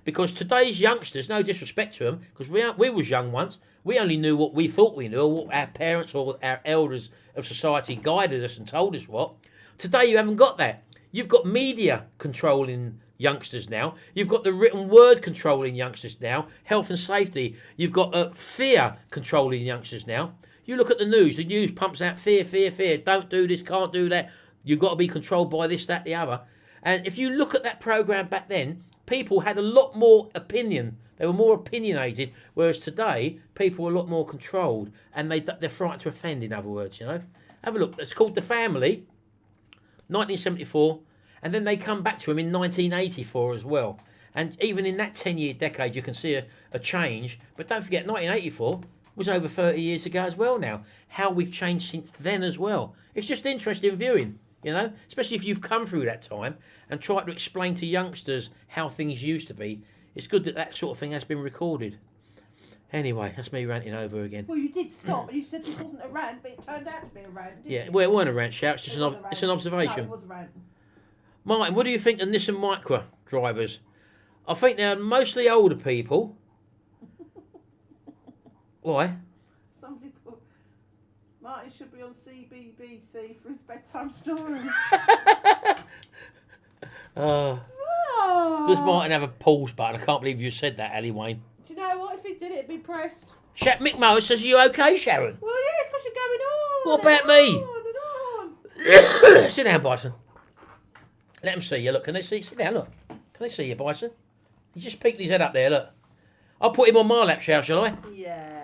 Because today's youngsters, no disrespect to them, because we was young once, we only knew what we thought we knew, or what our parents or our elders of society guided us and told us what. Today you haven't got that. You've got media controlling youngsters now. You've got the written word controlling youngsters now. Health and safety. You've got fear controlling youngsters now. You look at the news pumps out fear, fear, fear. Don't do this, can't do that. You've got to be controlled by this, that, the other. And if you look at that program back then, people had a lot more opinion. They were more opinionated, whereas today, people are a lot more controlled, and they're frightened to offend, in other words, you know. Have a look. It's called The Family, 1974. And then they come back to him in 1984 as well. And even in that 10-year decade, you can see a change. But don't forget, 1984 was over 30 years ago as well now. How we've changed since then as well. It's just interesting viewing, you know, especially if you've come through that time and tried to explain to youngsters how things used to be. It's good that sort of thing has been recorded. Anyway, that's me ranting over again. Well, you did stop, and you said this wasn't a rant, but it turned out to be a rant, didn't Yeah, you? well, it weren't a rant, Shout. It's just it's an observation. No, it was a rant. Martin, what do you think of Nissan Micra drivers? I think they're mostly older people. Why? Somebody put Martin should be on CBBC for his bedtime story. Does Martin have a pause button? I can't believe you said that, Ali Wayne. Do you know what? If he did it, it'd be pressed. Mick Mower says, are you okay, Sharon? Well, yeah, because you're going on. What about me? On and on. Sit down, Bison. Let them see you. Look, can they see? Sit down, look. Can they see you, Bison? He just peeked his head up there, look. I'll put him on my lap, shall I? Yeah.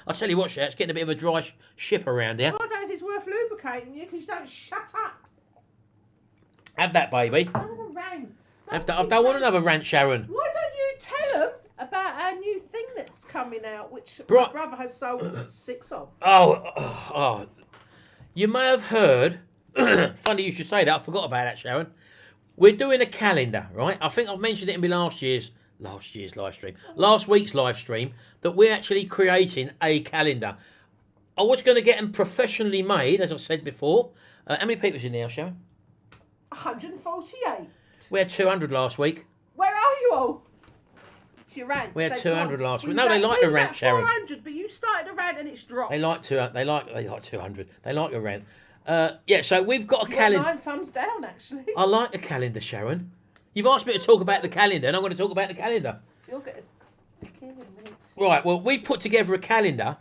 I'll tell you what, Shout, it's getting a bit of a dry ship around here. Well, I don't know if it's worth lubricating you because you don't shut up. Have that, baby. I don't want to rant. I don't want another rant, Sharon. Why don't you tell them about our new thing that's coming out, which Bro- my brother has sold 6 of. Oh. You may have heard. Funny you should say that. I forgot about that, Sharon. We're doing a calendar, right? I think I've mentioned it in my last week's live stream, that we're actually creating a calendar. I was going to get them professionally made, as I said before. How many people's in there, Sharon? 148. We had 200 last week. Where are you all? It's your rant. We had 200 last week. We No, they like we a was rant, at Sharon. 400, but you started a rant and it's dropped. They like 200. They like 200. They like a rant. Yeah, so we've got a You got calendar. 9 thumbs down, actually. I like a calendar, Sharon. You've asked me to talk about the calendar, and I'm going to talk about the calendar. You'll get a kill in a minute. Right, well, we've put together a calendar,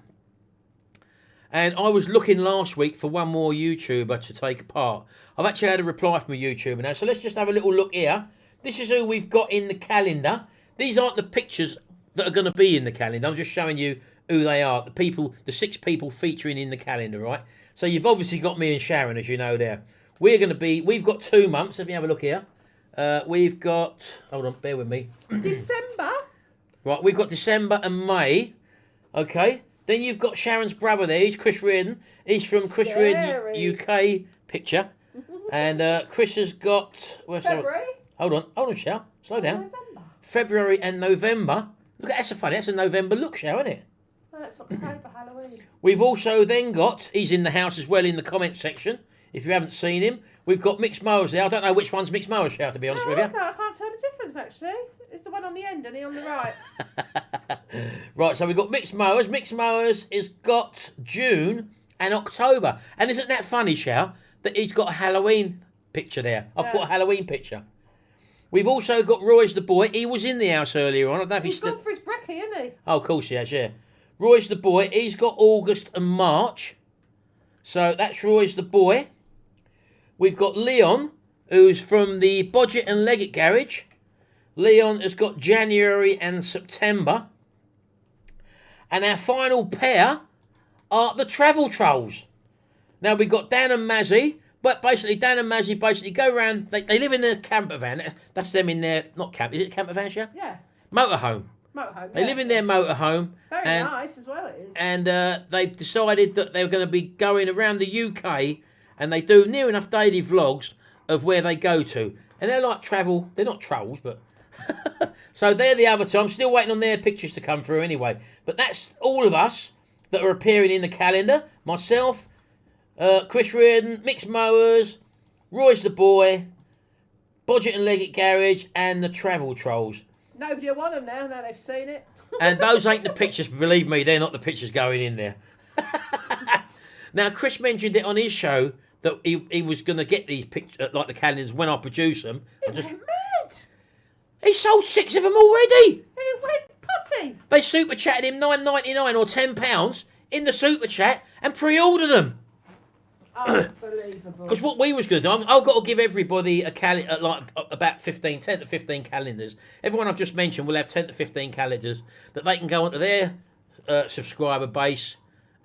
and I was looking last week for one more YouTuber to take part. I've actually had a reply from a YouTuber now, so let's just have a little look here. This is who we've got in the calendar. These aren't the pictures that are going to be in the calendar. I'm just showing you who they are, the 6 people featuring in the calendar, right? So you've obviously got me and Sharon, as you know there. We've got 2 months. Let me have a look here. We've got, hold on, bear with me. December. Right, we've got December and May. Okay. Then you've got Sharon's brother there. He's Chris Reardon. He's from Chris Reardon UK picture. And Chris has got, where's that? February. Hold on, Sharon. Slow down. November. February and November. Look, that's a November look, Sharon, isn't it? Oh, that's October, Halloween. We've also then got, he's in the house as well in the comment section, if you haven't seen him. We've got Mixed Mowers there. I don't know which one's Mixed Mowers, Shao, to be honest with you. I can't tell the difference, actually. It's the one on the end and he on the right. Right, so we've got Mixed Mowers. Mixed Mowers has got June and October. And isn't that funny, Shao, that he's got a Halloween picture there? I've put a Halloween picture. We've also got Roy's the boy. He was in the house earlier on. I don't know if He's gone for his brekkie, isn't he? Oh, of course he has, yeah. Roy's the boy. He's got August and March. So that's Roy's the boy. We've got Leon, who's from the Bodget and Leggett Garage. Leon has got January and September. And our final pair are the Travel Trolls. Now we've got Dan and Mazzy. But basically, Dan and Mazzy basically go around. They live in a camper van. That's them in their, not camp. Is it a camper van, yeah? Yeah. Motorhome. Motorhome. They live in their motorhome. Very nice as well, it is. And they've decided that they're going to be going around the UK, and they do near enough daily vlogs of where they go to. And they're like travel. They're not trolls, but so they're the other two. I'm still waiting on their pictures to come through anyway. But that's all of us that are appearing in the calendar. Myself, Chris Reardon, Mixed Mowers, Roy's the boy, Bodget and Leggett Garage, and the Travel Trolls. Nobody will want them now they've seen it. And those ain't the pictures, believe me, they're not the pictures going in there. Now, Chris mentioned it on his show that he was going to get these pictures, like the calendars, when I produce them. It went mad. He sold 6 of them already. It went putty. They super chatted him £9.99 or £10 in the super chat and pre-order them. Unbelievable. Because what we was going to do, I've got to give everybody a calendar, like about 10 to 15 calendars. Everyone I've just mentioned will have 10 to 15 calendars that they can go onto their subscriber base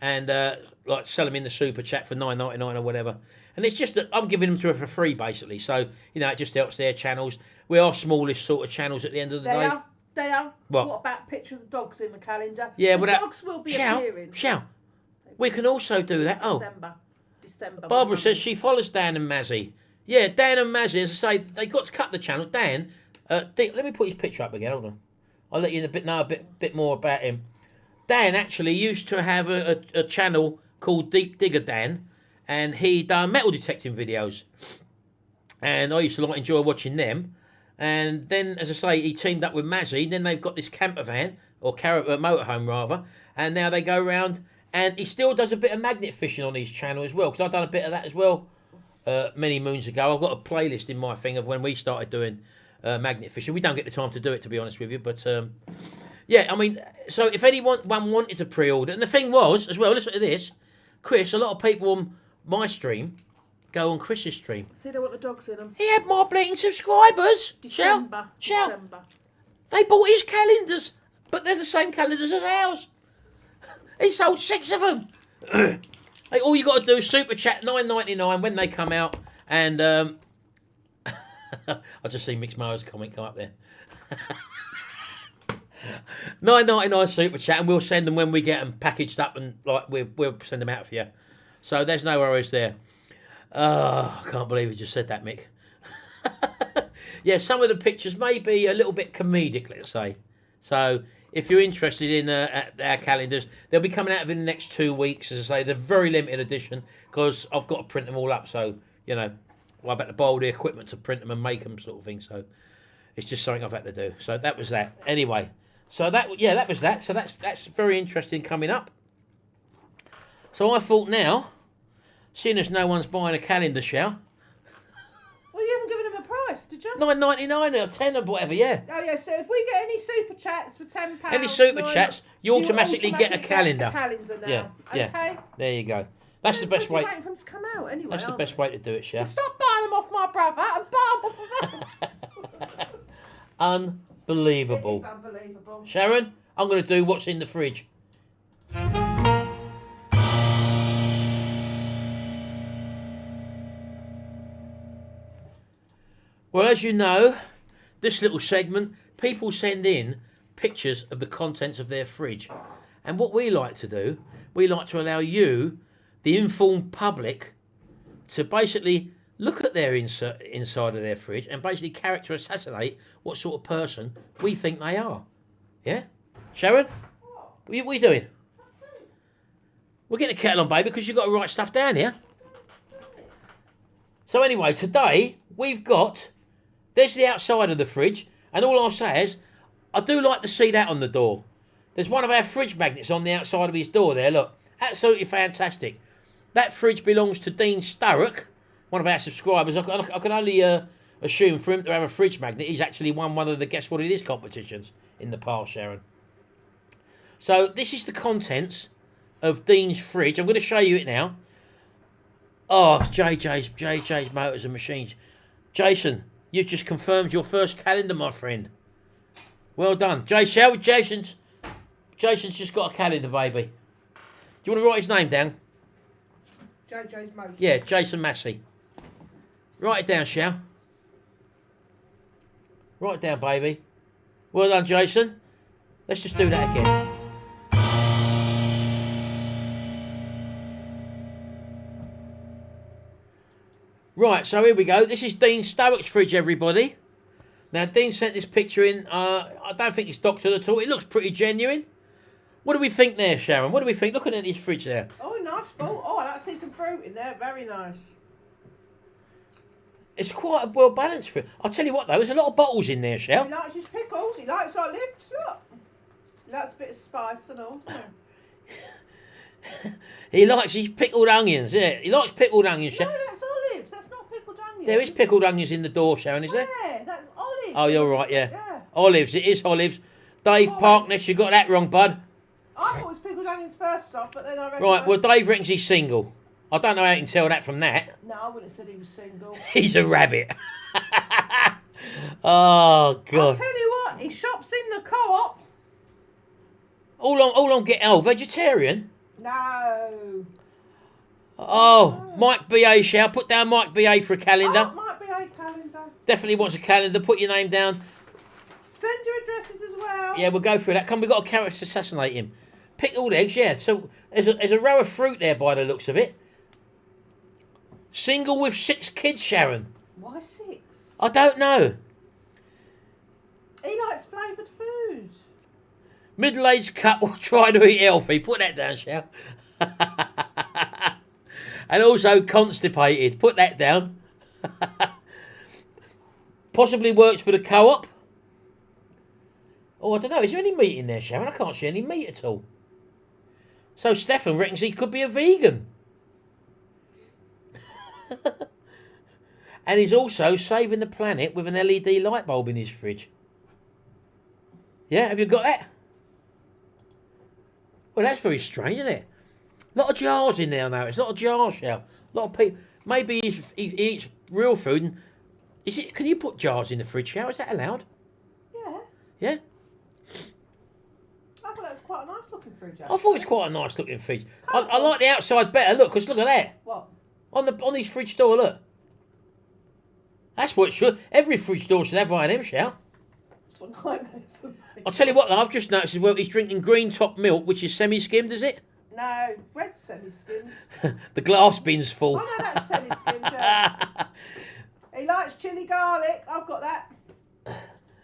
and like sell them in the super chat for $9.99 or whatever. And it's just that I'm giving them to her for free, basically. So, you know, it just helps their channels. We are smallish sort of channels at the end of the day. They are. What about a picture of the dogs in the calendar? Yeah, the but dogs will be appearing. We can also do that. December. Barbara says she follows Dan and Mazzy. Yeah, Dan and Mazzy, as I say, they got to cut the channel. Dan, let me put his picture up again. Hold on. I'll let you know a bit more about him. Dan actually used to have a channel called Deep Digger Dan, and he done metal detecting videos. And I used to enjoy watching them. And then, as I say, he teamed up with Mazzy. Then they've got this camper van, or motorhome rather, and now they go around. And he still does a bit of magnet fishing on his channel as well, because I've done a bit of that as well many moons ago. I've got a playlist in my thing of when we started doing magnet fishing. We don't get the time to do it, to be honest with you. But, yeah, I mean, so if anyone wanted to pre-order, and the thing was, as well, listen to this, Chris, a lot of people on my stream go on Chris's stream. See, they want the dogs in them. He had more bleeding subscribers. December. They bought his calendars, but they're the same calendars as ours. He sold 6 of them. Hey, all you got to do is super chat $9.99 when they come out, and I just see Mixed Mowers comment come up there. £9.99 super chat, and we'll send them when we get them packaged up, and like we'll send them out for you. So there's no worries there. Oh, I can't believe you just said that, Mick. Yeah, some of the pictures may be a little bit comedic, let's say. So if you're interested in our calendars, they'll be coming out within the next 2 weeks. As I say, they're very limited edition because I've got to print them all up. So, you know, I've had to buy all the equipment to print them and make them, sort of thing. So it's just something I've had to do. So that was that. Anyway, so that was that. So that's very interesting coming up. So I thought now, seeing as no one's buying a calendar, shall? Well, you haven't given them a price, did you? £9.99 or 10 or whatever, yeah. Oh yeah. So if we get any super chats for £10, Any super chats, you automatically get a calendar. Get a calendar now. Yeah, yeah. Okay. There you go. That's the best way. Waiting for them to come out anyway. That's the best way to do it, So Shell. stop buying them off my brother and buy them off of them. Unbelievable. It is unbelievable. Sharon, I'm going to do what's in the fridge. Well, as you know, this little segment, people send in pictures of the contents of their fridge. And what we like to do, we like to allow you, the informed public, to basically look at their inside of their fridge and basically character assassinate what sort of person we think they are. Yeah? Sharon? What are we doing? We're getting a kettle on, baby, because you've got to write stuff down here. So anyway, today we've got... There's the outside of the fridge, and all I'll say is, I do like to see that on the door. There's one of our fridge magnets on the outside of his door there, look. Absolutely fantastic. That fridge belongs to Dean Sturrock, one of our subscribers. I can only assume for him to have a fridge magnet, he's actually won one of the Guess What It Is competitions in the past, Sharon. So this is the contents of Dean's fridge. I'm going to show you it now. Oh, JJ's Motors and Machines. Jason, you've just confirmed your first calendar, my friend. Well done. Jason's just got a calendar, baby. Do you want to write his name down? JJ's Motors. Yeah, Jason Massey. Write it down, Shell. Write it down, baby. Well done, Jason. Let's just do that again. Right, so here we go. This is Dean Sturrock's fridge, everybody. Now, Dean sent this picture in. I don't think it's doctored at all. It looks pretty genuine. What do we think there, Sharon? What do we think? Looking at this fridge there. Oh, nice fruit. Oh, I like to see some fruit in there. Very nice. It's quite a well-balanced fridge. I'll tell you what, though. There's a lot of bottles in there, Shell. He likes his pickles. He likes olives. Look. He likes a bit of spice and all. He likes his pickled onions, yeah. He likes pickled onions, No, Sharon. that's olives. That's not pickled onions. There is pickled onions in the door, Sharon, is there? Yeah, that's olives. Oh, you're right, yeah. Yeah. Olives, it is olives. Dave Parkness, you got that wrong, bud. I thought it was pickled onions first off, but then I read. Right, well, Dave reckons he's single. I don't know how you can tell that from that. No, I wouldn't have said he was single. He's a rabbit. Oh, I'll God. tell you what, he shops in the co-op. All on vegetarian? No. Oh, Mike B.A. shall put down Mike B.A. for a calendar. Oh, might be a calendar. Definitely wants a calendar. Put your name down. Send your addresses as well. Yeah, we'll go through that. Come, we've got a character assassinate him. Pickled eggs, yeah. So there's a row of fruit there by the looks of it. Single with 6 kids, Sharon. Why 6? I don't know. He likes flavoured food. Middle-aged couple trying to eat healthy. Put that down, Shell. And also constipated. Put that down. Possibly works for the co-op. Oh, I don't know. Is there any meat in there, Sharon? I can't see any meat at all. So Stefan reckons he could be a vegan. And he's also saving the planet with an LED light bulb in his fridge. Yeah, have you got that? Well, that's very strange, isn't it? A lot of jars in there now. It's a lot of jars, Shell. A lot of people. Maybe he eats real food. And is it? Can you put jars in the fridge, Shell? Is that allowed? Yeah. Yeah. I thought that was quite a nice looking fridge. I thought it was quite a nice looking fridge. I like the outside better. Look, because look at that. What? On his fridge door, look. That's what it should. Every fridge door should have one of them, Shell. thoughts or nightmares of me. I'll tell you what, though, I've just noticed as well, he's drinking green top milk, which is semi-skimmed, is it? No, red semi-skimmed. The glass bin's full. Oh no, that's semi-skimmed, yeah. He likes chilli garlic, I've got that.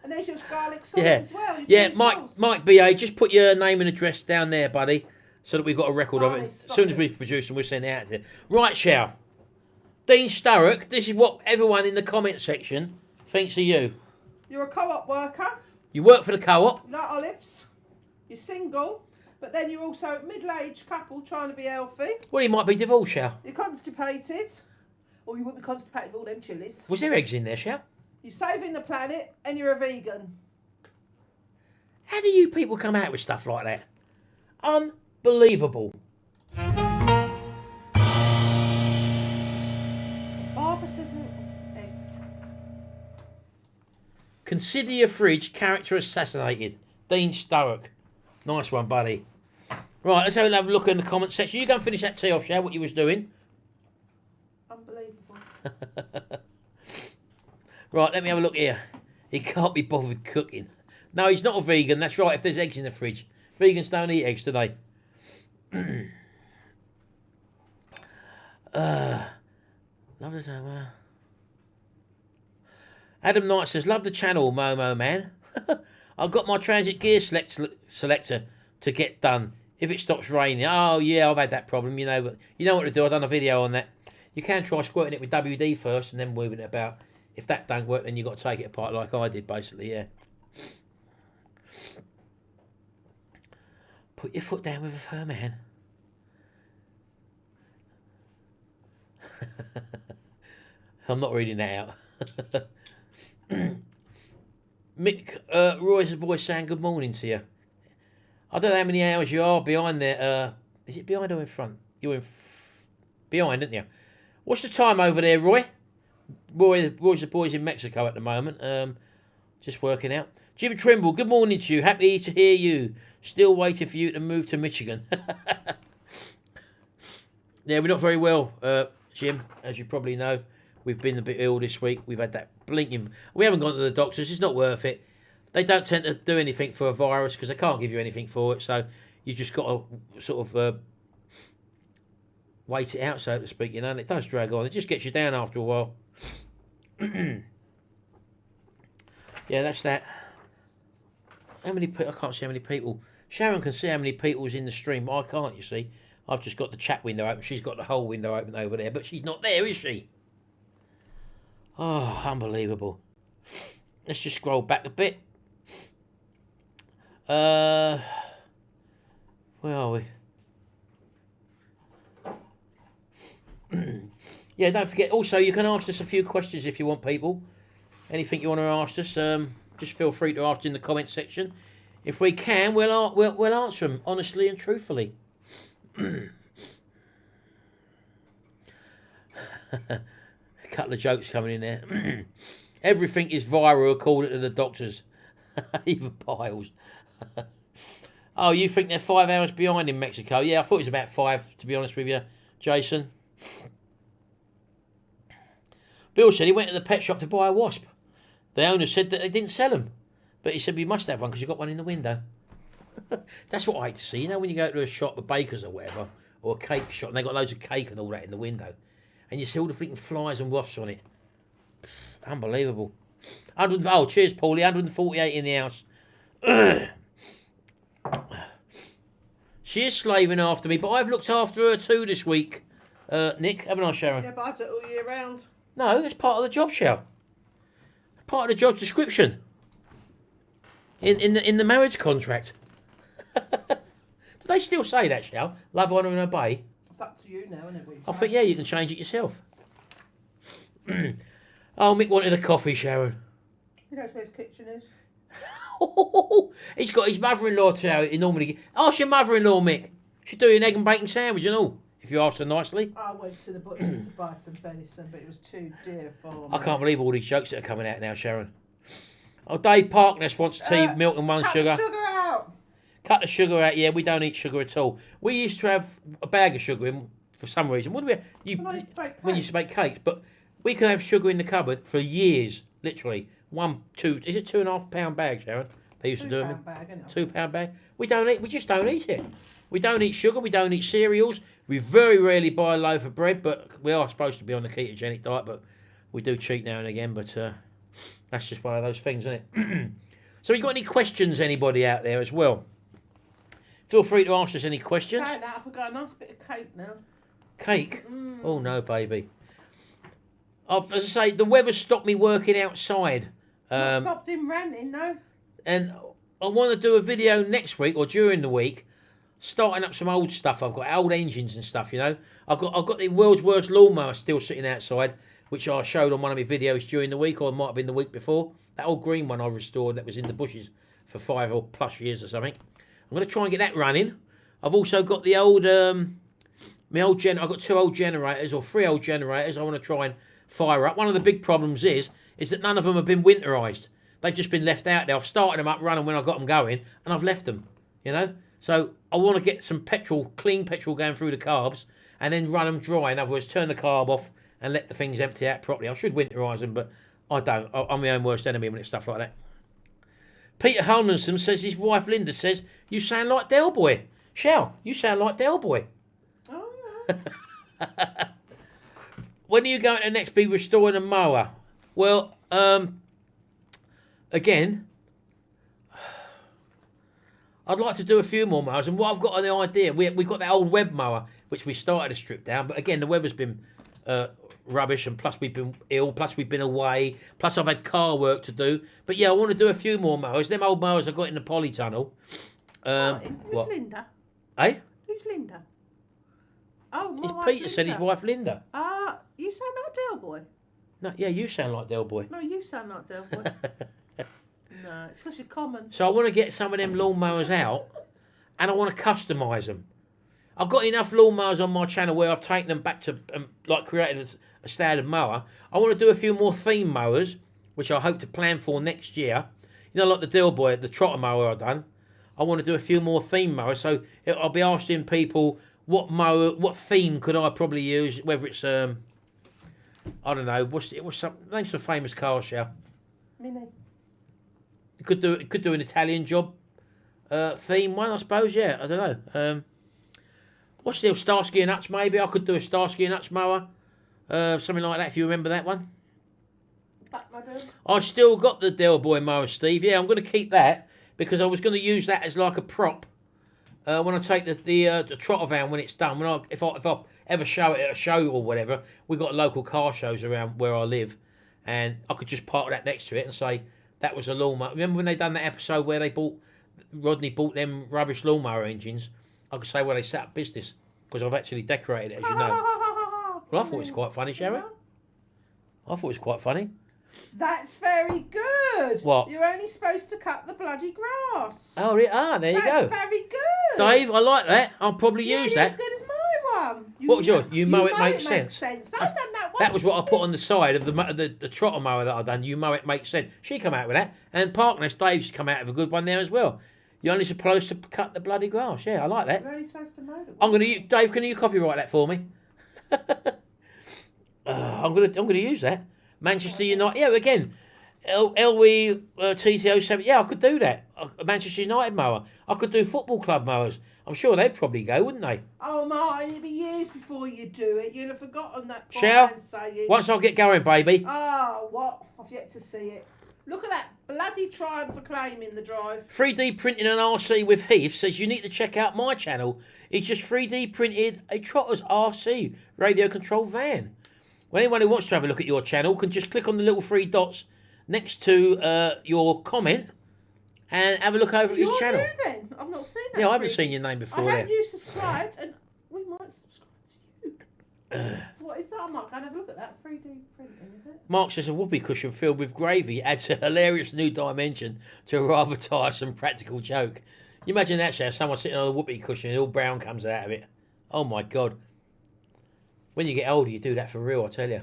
And there's your garlic sauce as well. Yeah, Mike BA, just put your name and address down there, buddy, so that we've got a record of it. As soon as we've produced them, we'll send it out to you. Right, Shao. Dean Sturrock, this is what everyone in the comment section thinks of you. You're a co-op worker. You work for the co-op. You like olives. You're single. But then you're also a middle-aged couple trying to be healthy. Well, he might be divorced, Shao. You're constipated. Or you wouldn't be constipated with all them chilies. Was there eggs in there, Shao? You're saving the planet and you're a vegan. How do you people come out with stuff like that? Unbelievable. Barbara says eggs. Consider your fridge character assassinated. Dean Sturrock. Nice one, buddy. Right, let's have a look in the comment section. You go and finish that tea off, Shao, what you was doing. Unbelievable. Right, let me have a look here. He can't be bothered cooking. No, he's not a vegan. That's right, if there's eggs in the fridge. Vegans don't eat eggs, do they? Love the time. Adam Knight says, love the channel, Momo man. I've got my transit gear selector to get done. If it stops raining. Oh, yeah, I've had that problem, you know. But you know what to do. I've done a video on that. You can try squirting it with WD first and then moving it about. If that don't work, then you've got to take it apart like I did, basically, yeah. Put your foot down with a firm hand. I'm not reading that out. Mick Roy's voice saying good morning to you. I don't know how many hours you are behind there. Is it behind or in front? You're behind, aren't you? What's the time over there, Roy? Roy's the boys in Mexico at the moment. Just working out. Jim Trimble, good morning to you. Happy to hear you. Still waiting for you to move to Michigan. Yeah, we're not very well, Jim, as you probably know. We've been a bit ill this week. We've had that blinking... We haven't gone to the doctors. It's not worth it. They don't tend to do anything for a virus because they can't give you anything for it. So you just got to sort of wait it out, so to speak, you know. And it does drag on. It just gets you down after a while. Yeah, that's that. How many people? I can't see how many people. Sharon can see how many people's in the stream. I can't, you see. I've just got the chat window open. She's got the whole window open over there, but she's not there, is she? Oh, unbelievable. Let's just scroll back a bit. Where are we? Yeah, don't forget. Also, you can ask us a few questions if you want, people. Anything you want to ask us, just feel free to ask in the comment section. If we can, we'll answer them honestly and truthfully. A couple of jokes coming in there. Everything is viral according to the doctors. Even piles. Oh, you think they're 5 hours behind in Mexico? Yeah, I thought it was about 5, to be honest with you, Jason. Bill said he went to the pet shop to buy a wasp. The owner said that they didn't sell them. But he said, we must have one because you've got one in the window. That's what I hate to see. You know, when you go to a shop, a baker's or whatever, or a cake shop, and they've got loads of cake and all that in the window, and you see all the freaking flies and wasps on it. Unbelievable. Oh, cheers, Paulie. 148 in the house. She is slaving after me, but I've looked after her too this week, Nick. Haven't I, Sharon? Yeah, but I do it all year round. No, it's part of the job, Sharon. Part of the job description. In the marriage contract. Do they still say that, Shell? Love, honour and obey? It's up to you now, isn't it? I think, yeah, you can change it yourself. Oh, Mick wanted a coffee, Sharon. He knows where his kitchen is. He's got his mother-in-law to how he normally... Ask your mother-in-law, Mick. She'd do you an egg and bacon sandwich and all, if you asked her nicely. I went to the butcher's to buy some venison, but it was too dear for me. I can't believe all these jokes that are coming out now, Sharon. Oh, Dave Parkness wants tea, milk and one sugar. Cut the sugar out. Cut the sugar out, yeah, we don't eat sugar at all. We used to have a bag of sugar in for some reason. What do we... When I used to bake when you used to make cakes, but we can have sugar in the cupboard for years, literally. Is it £2.5 bag, Sharon? They used to do them. Bag, isn't it? £2 bag. We just don't eat it. We don't eat sugar. We don't eat cereals. We very rarely buy a loaf of bread, but we are supposed to be on the ketogenic diet, but we do cheat now and again. But that's just one of those things, isn't it? So, you got any questions, anybody out there as well? Feel free to ask us any questions. Saying that, I've got a nice bit of cake now. Cake? Oh no, baby. As I say, the weather stopped me working outside. Stopped him ranting, no. And I want to do a video next week or during the week, starting up some old stuff. I've got old engines and stuff, you know. I've got the world's worst lawnmower still sitting outside, which I showed on one of my videos during the week, or it might have been the week before. That old green one I restored that was in the bushes for 5 or plus years or something. I'm going to try and get that running. I've also got the old, I've got 2 old generators or 3 old generators I want to try and fire up. One of the big problems is that none of them have been winterised. They've just been left out there. I've started them up running when I got them going, and I've left them, you know. So I want to get some clean petrol going through the carbs, and then run them dry. In other words, turn the carb off and let the things empty out properly. I should winterise them, but I don't. I'm my own worst enemy when it's stuff like that. Peter Hulmanson says his wife Linda says, you sound like Del Boy. Shell, you sound like Del Boy. Oh, yeah. When are you going to next be restoring a mower? Well, again, I'd like to do a few more mowers. And what I've got on the idea, we've got that old web mower, which we started to strip down. But again, the weather's been rubbish, and plus we've been ill, plus we've been away, plus I've had car work to do. But yeah, I want to do a few more mowers. Them old mowers I got in the polytunnel. Who's Linda? Eh? Who's Linda? Oh, my It's wife Peter Linda. said his wife Linda. You sound like Del Boy. No, yeah, you sound like Del Boy. No, you sound like Del Boy. No, it's because you're common. So I want to get some of them lawnmowers out, and I want to customise them. I've got enough lawnmowers on my channel where I've taken them back to, created a standard mower. I want to do a few more theme mowers, which I hope to plan for next year. You know, like the Del Boy, the trotter mower I've done. I want to do a few more theme mowers. So I'll be asking people what theme could I probably use, whether it's, I don't know, name some famous cars, Shell. Mini. It could do an Italian job theme one, I suppose. Yeah, I don't know. What's the Starsky and Hutch? Maybe I could do a Starsky and Hutch mower, something like that. If you remember that one. I still got the Del Boy mower, Steve. Yeah, I'm going to keep that because I was going to use that as like a prop when I take the trotter van when it's done. If I ever show it at a show or whatever, we've got local car shows around where I live, and I could just park that next to it and say that was a lawnmower. Remember when they done that episode where Rodney bought them rubbish lawnmower engines? I could say, well, they set up business because I've actually decorated it, as you know. Well, I thought it was quite funny, Sharon. I thought it was quite funny. That's very good. What? You're only supposed to cut the bloody grass. Oh, there you go. That's very good. Dave, I like that. I'll probably use that. As good as my one. What was yours? You mow it makes sense. I've done that one. That was what I put on the side of the trotter mower that I've done. You mow it makes sense. She come out with that. And Parkness, Dave's come out with a good one there as well. You're only supposed to cut the bloody grass. Yeah, I like that. You're only supposed to mow it. Dave, can you copyright that for me? I'm gonna use that. Manchester United. Yeah, again, LW TTO7. Yeah, I could do that. Manchester United mower. I could do football club mowers. I'm sure they'd probably go, wouldn't they? Oh, Martin, it'd be years before you do it. You'd have forgotten that. Shall? Once I get going, baby. Oh, what? I've yet to see it. Look at that bloody triumph for claiming the drive. 3D printing an RC with Heath says you need to check out my channel. He's just 3D printed a Trotter's RC radio control van. Well, anyone who wants to have a look at your channel can just click on the little 3 dots next to your comment and have a look over at his channel. You're new then? I've not seen that. Yeah, I haven't seen your name before. I hope you subscribed, and we might subscribe to you. What is that, Mark? I'll have a look at that. 3D printing, is it? Mark says a whoopee cushion filled with gravy adds a hilarious new dimension to a rather tiresome practical joke. You imagine that, Chef, someone sitting on a whoopee cushion and all brown comes out of it. Oh my God. When you get older, you do that for real, I tell you.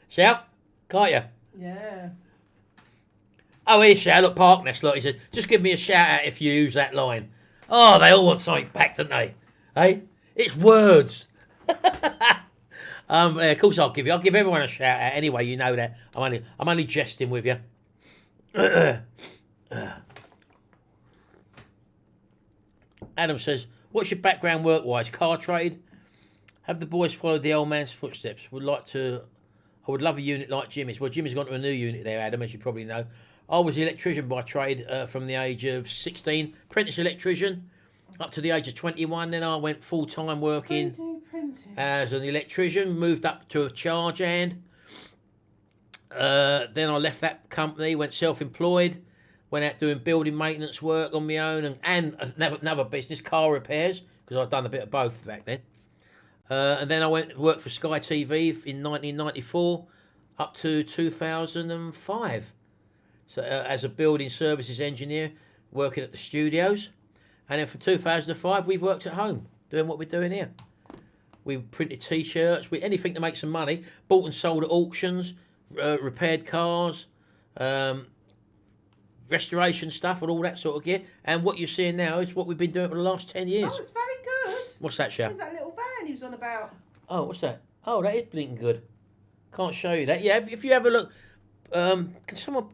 Shout, can't you? Yeah. Oh, here's Shout, look, Parkness, look, he said, just give me a shout out if you use that line. Oh, they all want something back, don't they? Hey? It's words. Of course I'll give everyone a shout out. Anyway, you know that. I'm only jesting with you. Adam says, "What's your background work-wise? Car trade? Have the boys followed the old man's footsteps? I would love a unit like Jimmy's. Well, Jimmy's gone to a new unit there, Adam, as you probably know. I was an electrician by trade from the age of 16, apprentice electrician, up to the age of 21. Then I went full-time working as an electrician, moved up to a charge hand. Then I left that company, went self-employed, went out doing building maintenance work on my own and another business, car repairs, because I'd done a bit of both back then. And then I went to work for Sky TV in 1994 up to 2005. So as a building services engineer, working at the studios. And then from 2005, we've worked at home, doing what we're doing here. We printed T-shirts, anything to make some money, bought and sold at auctions, repaired cars, restoration stuff and all that sort of gear. And what you're seeing now is what we've been doing for the last 10 years. Oh, it's very good. What's that, Shell? There's that little van he was on about. Oh, what's that? Oh, that is blinking good. Can't show you that. Yeah, if you have a look, can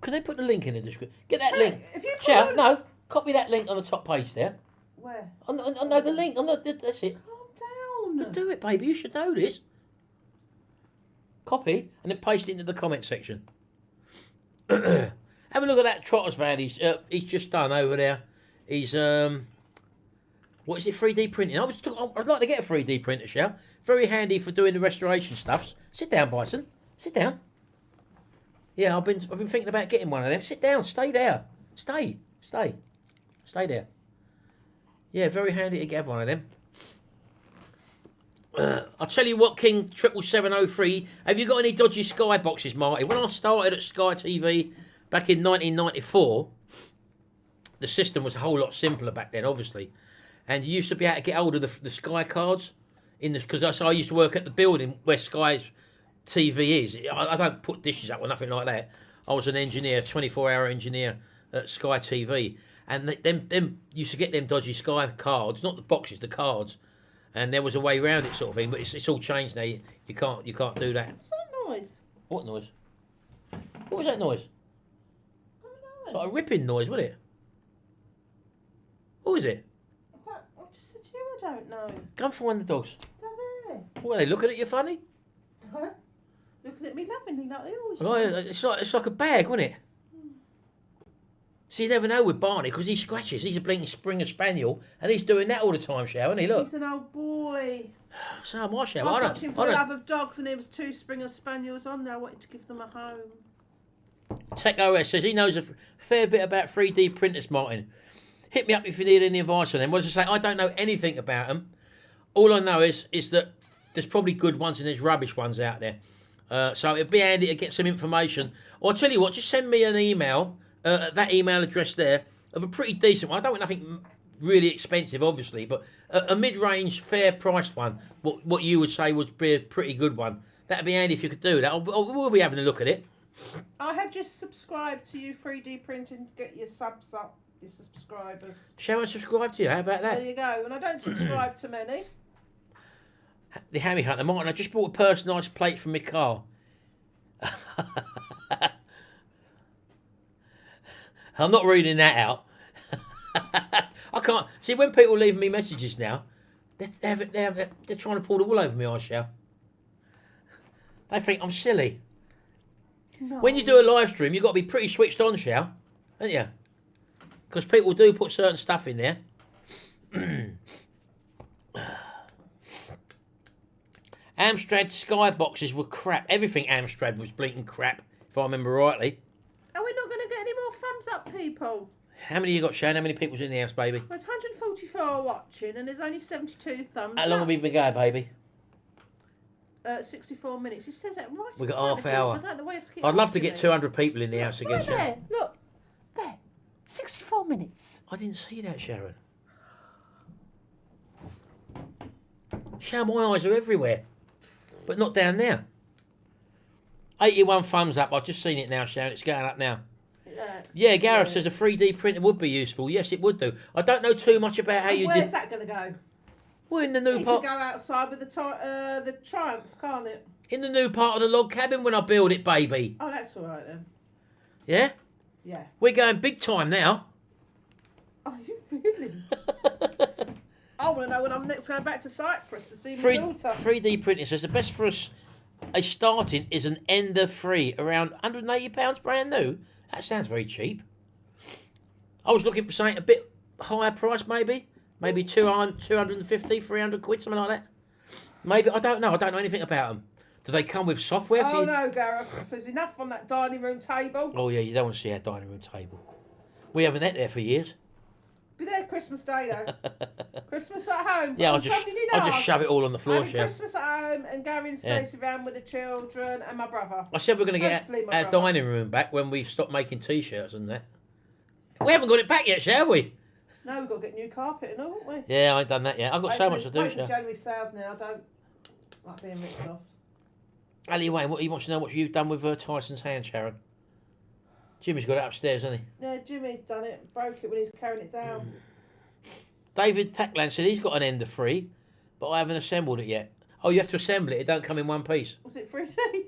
they put the link in the description? Get that link. If you Shell, no, copy that link on the top page there. Where? No, the link that's it. Calm down. Do it, baby. You should know this. Copy and then paste it into the comment section. Have a look at that Trotter's van. He's just done over there. He's what is it? 3D printing. I'd like to get a 3D printer, Shell. Very handy for doing the restoration stuffs. Sit down, Bison. Sit down. Yeah, I've been thinking about getting one of them. Sit down. Stay there. Stay there. Yeah, very handy to get one of them. I'll tell you what, King 77703. Have you got any dodgy Sky boxes, Marty? When I started at Sky TV back in 1994, the system was a whole lot simpler back then, obviously. And you used to be able to get hold of the Sky cards because I used to work at the building where Sky's TV is. I don't put dishes up or nothing like that. I was an engineer, 24-hour engineer at Sky TV, and them used to get them dodgy Sky cards, not the boxes, the cards. And there was a way around it, sort of thing. But it's all changed now. You can't do that. What's that noise? What noise? What was that noise? I don't know. It's like a ripping noise, wasn't it? What was it? I just said to you, I don't know. Go and find the dogs. They're there. What are they looking at you funny? Huh? Looking at me lovingly like they always Well, do. it's like a bag, wasn't it? So you never know with Barney because he scratches. He's a blinking Springer Spaniel, and he's doing that all the time, Shell, isn't he? Look. He's an old boy. So am I, Shell. I was watching For the Love of Dogs, and there was 2 Springer Spaniels on there. I wanted to give them a home. Tech OS says he knows a fair bit about 3D printers, Martin. Hit me up if you need any advice on them. What does it say? I don't know anything about them. All I know is that there's probably good ones and there's rubbish ones out there. So it'd be handy to get some information. Or I'll tell you what, just send me an email, that email address there, of a pretty decent one. I don't want nothing really expensive, obviously, but a mid-range, fair-priced one. What you would say would be a pretty good one. That'd be handy if you could do that. We'll be having a look at it. I have just subscribed to you 3D printing to get your subs up, your subscribers. Shall I subscribe to you? How about that? There you go. And I don't subscribe to many. The Hammy Hunter. Martin, I just bought a personalised plate from my car. I'm not reading that out. I can't. See, when people leave me messages now, they're trying to pull the wool over my eyes, Shell. They think I'm silly. No. When you do a live stream, you've got to be pretty switched on, Shell, haven't you? Because people do put certain stuff in there. Amstrad skyboxes were crap. Everything Amstrad was blinking crap, if I remember rightly. Are we not going to get any more thumbs up, people? How many you got, Shane? How many people's in the house, baby? Well, it's 144 watching, and there's only 72 thumbs How long have we been going, baby? 64 minutes. It says that right. We've got in front half of us. hour. I don't know where you have to keep I'd love to asking get me. 200 people in the house again, Right Sharon. there, look. There. 64 minutes. I didn't see that, Sharon. Sharon, my eyes are everywhere. But not down there. 81 thumbs up. I've just seen it now, Sharon. It's going up now. Yeah, Gareth says a 3D printer would be useful. Yes, it would do. I don't know too much about how you Where's did. that going to go? We're in the new You part. can go outside with the Triumph, can't it? In the new part of the log cabin when I build it, baby. Oh, that's all right then. Yeah? Yeah. We're going big time now. Are you feeling? I want to know when I'm next going back to Cyprus to see my daughter. 3D printing says the best for us a starting is an Ender 3, around £180 brand new. That sounds very cheap. I was looking for something a bit higher price, maybe 250, 300 quid, something like that. Maybe, I don't know. I don't know anything about them. Do they come with software for Oh you? no, Gareth. There's enough on that dining room table. Oh yeah, you don't want to see our dining room table. We haven't had there for years. Be there Christmas Day though. Christmas at home. Yeah, Oh, I'll just something you know. shove it all on the floor, Having shall Christmas at home and Gary and Stacey around with the children and my brother. I said we're going to get Hopefully my our brother. dining room back when we stop making T-shirts and that. We haven't got it back yet, shall we? No, we've got to get new carpet and all, haven't we? Yeah, I ain't done that yet. I've got so much to do, Wait for shall January sales now. I don't like being ripped off. Ali Wayne, what he wants to know what you've done with Tyson's hand, Sharon. Jimmy's got it upstairs, hasn't he? Yeah, Jimmy done it. Broke it when he was carrying it down. David Tackland said he's got an Ender 3, but I haven't assembled it yet. Oh, you have to assemble it. It don't come in one piece. Was it 3D?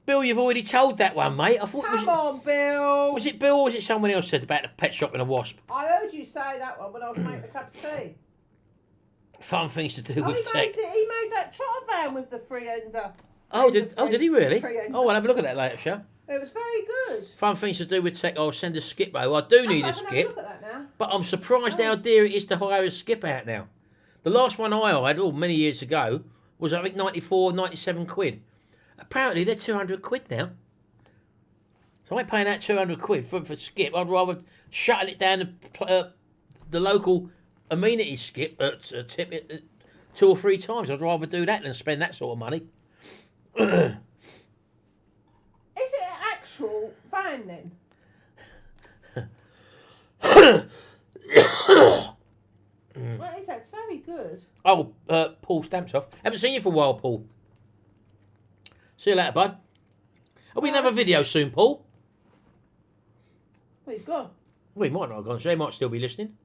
Bill, you've already told that one, mate. I thought Come on, Bill. Was it Bill or was it someone else said about the pet shop and a wasp? I heard you say that one when I was making a cup of tea. Fun things to do Oh, with tech. he made that trotter van with the free ender. Oh, did he really? Free ender. Oh, I'll have a look at that later, shall It was very good. Fun things to do with tech. I'll send a skip over. I do need a I can have a skip, look at that now. but I'm surprised how dear it is to hire a skip out now. The last one I hired, many years ago, was I think 94, 97 quid. Apparently they're 200 quid now. So I ain't paying that 200 quid for skip. I'd rather shuttle it down the local amenity skip tip it 2 or 3 times. I'd rather do that than spend that sort of money. Is it an actual van then? What is that? It's very good. Oh, Paul stamps off. Haven't seen you for a while, Paul. See you later, bud. Are we going to have a video soon, Paul? Well, he's gone. Well, he might not have gone, so he might still be listening.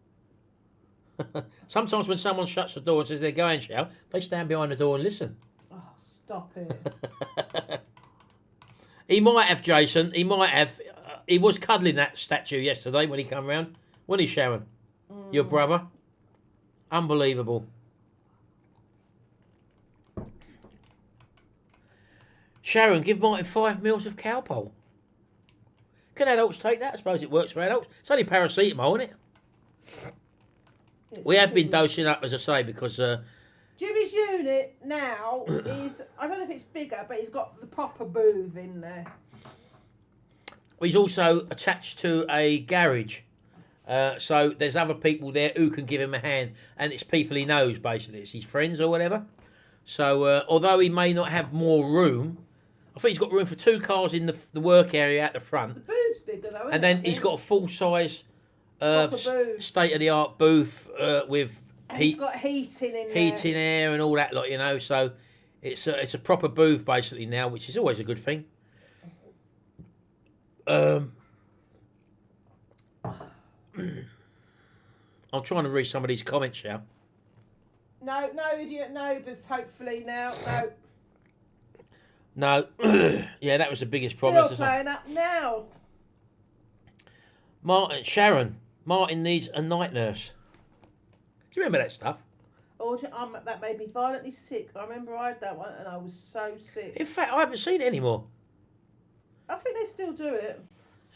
Sometimes when someone shuts the door and says they're going, shall they stand behind the door and listen. Oh, stop it. He might have, Jason. He might have. He was cuddling that statue yesterday when he come round. Wasn't he, Sharon? Your brother? Unbelievable. Sharon, give Martin 5 mils of cowpole. Can adults take that? I suppose it works for adults. It's only paracetamol, isn't it? We have been dosing up, as I say, because... Jimmy's unit now is, I don't know if it's bigger, but he's got the proper booth in there. he's also attached to a garage. So there's other people there who can give him a hand. And it's people he knows, basically. It's his friends or whatever. So although he may not have more room... I think he's got room for 2 cars in the work area at the front. The booth's bigger though, isn't And then it, he's got a full-size booth. state-of-the-art booth with he's got heating in there. heating air and all that lot, you know. So it's a proper booth basically now, which is always a good thing. I'm trying to read some of these comments now. No idiot neighbours, hopefully now. No, yeah, that was the biggest problem. Still playing up now. Martin needs a night nurse. Do you remember that stuff? Oh, that made me violently sick. I remember I had that one and I was so sick. In fact, I haven't seen it anymore. I think they still do it. I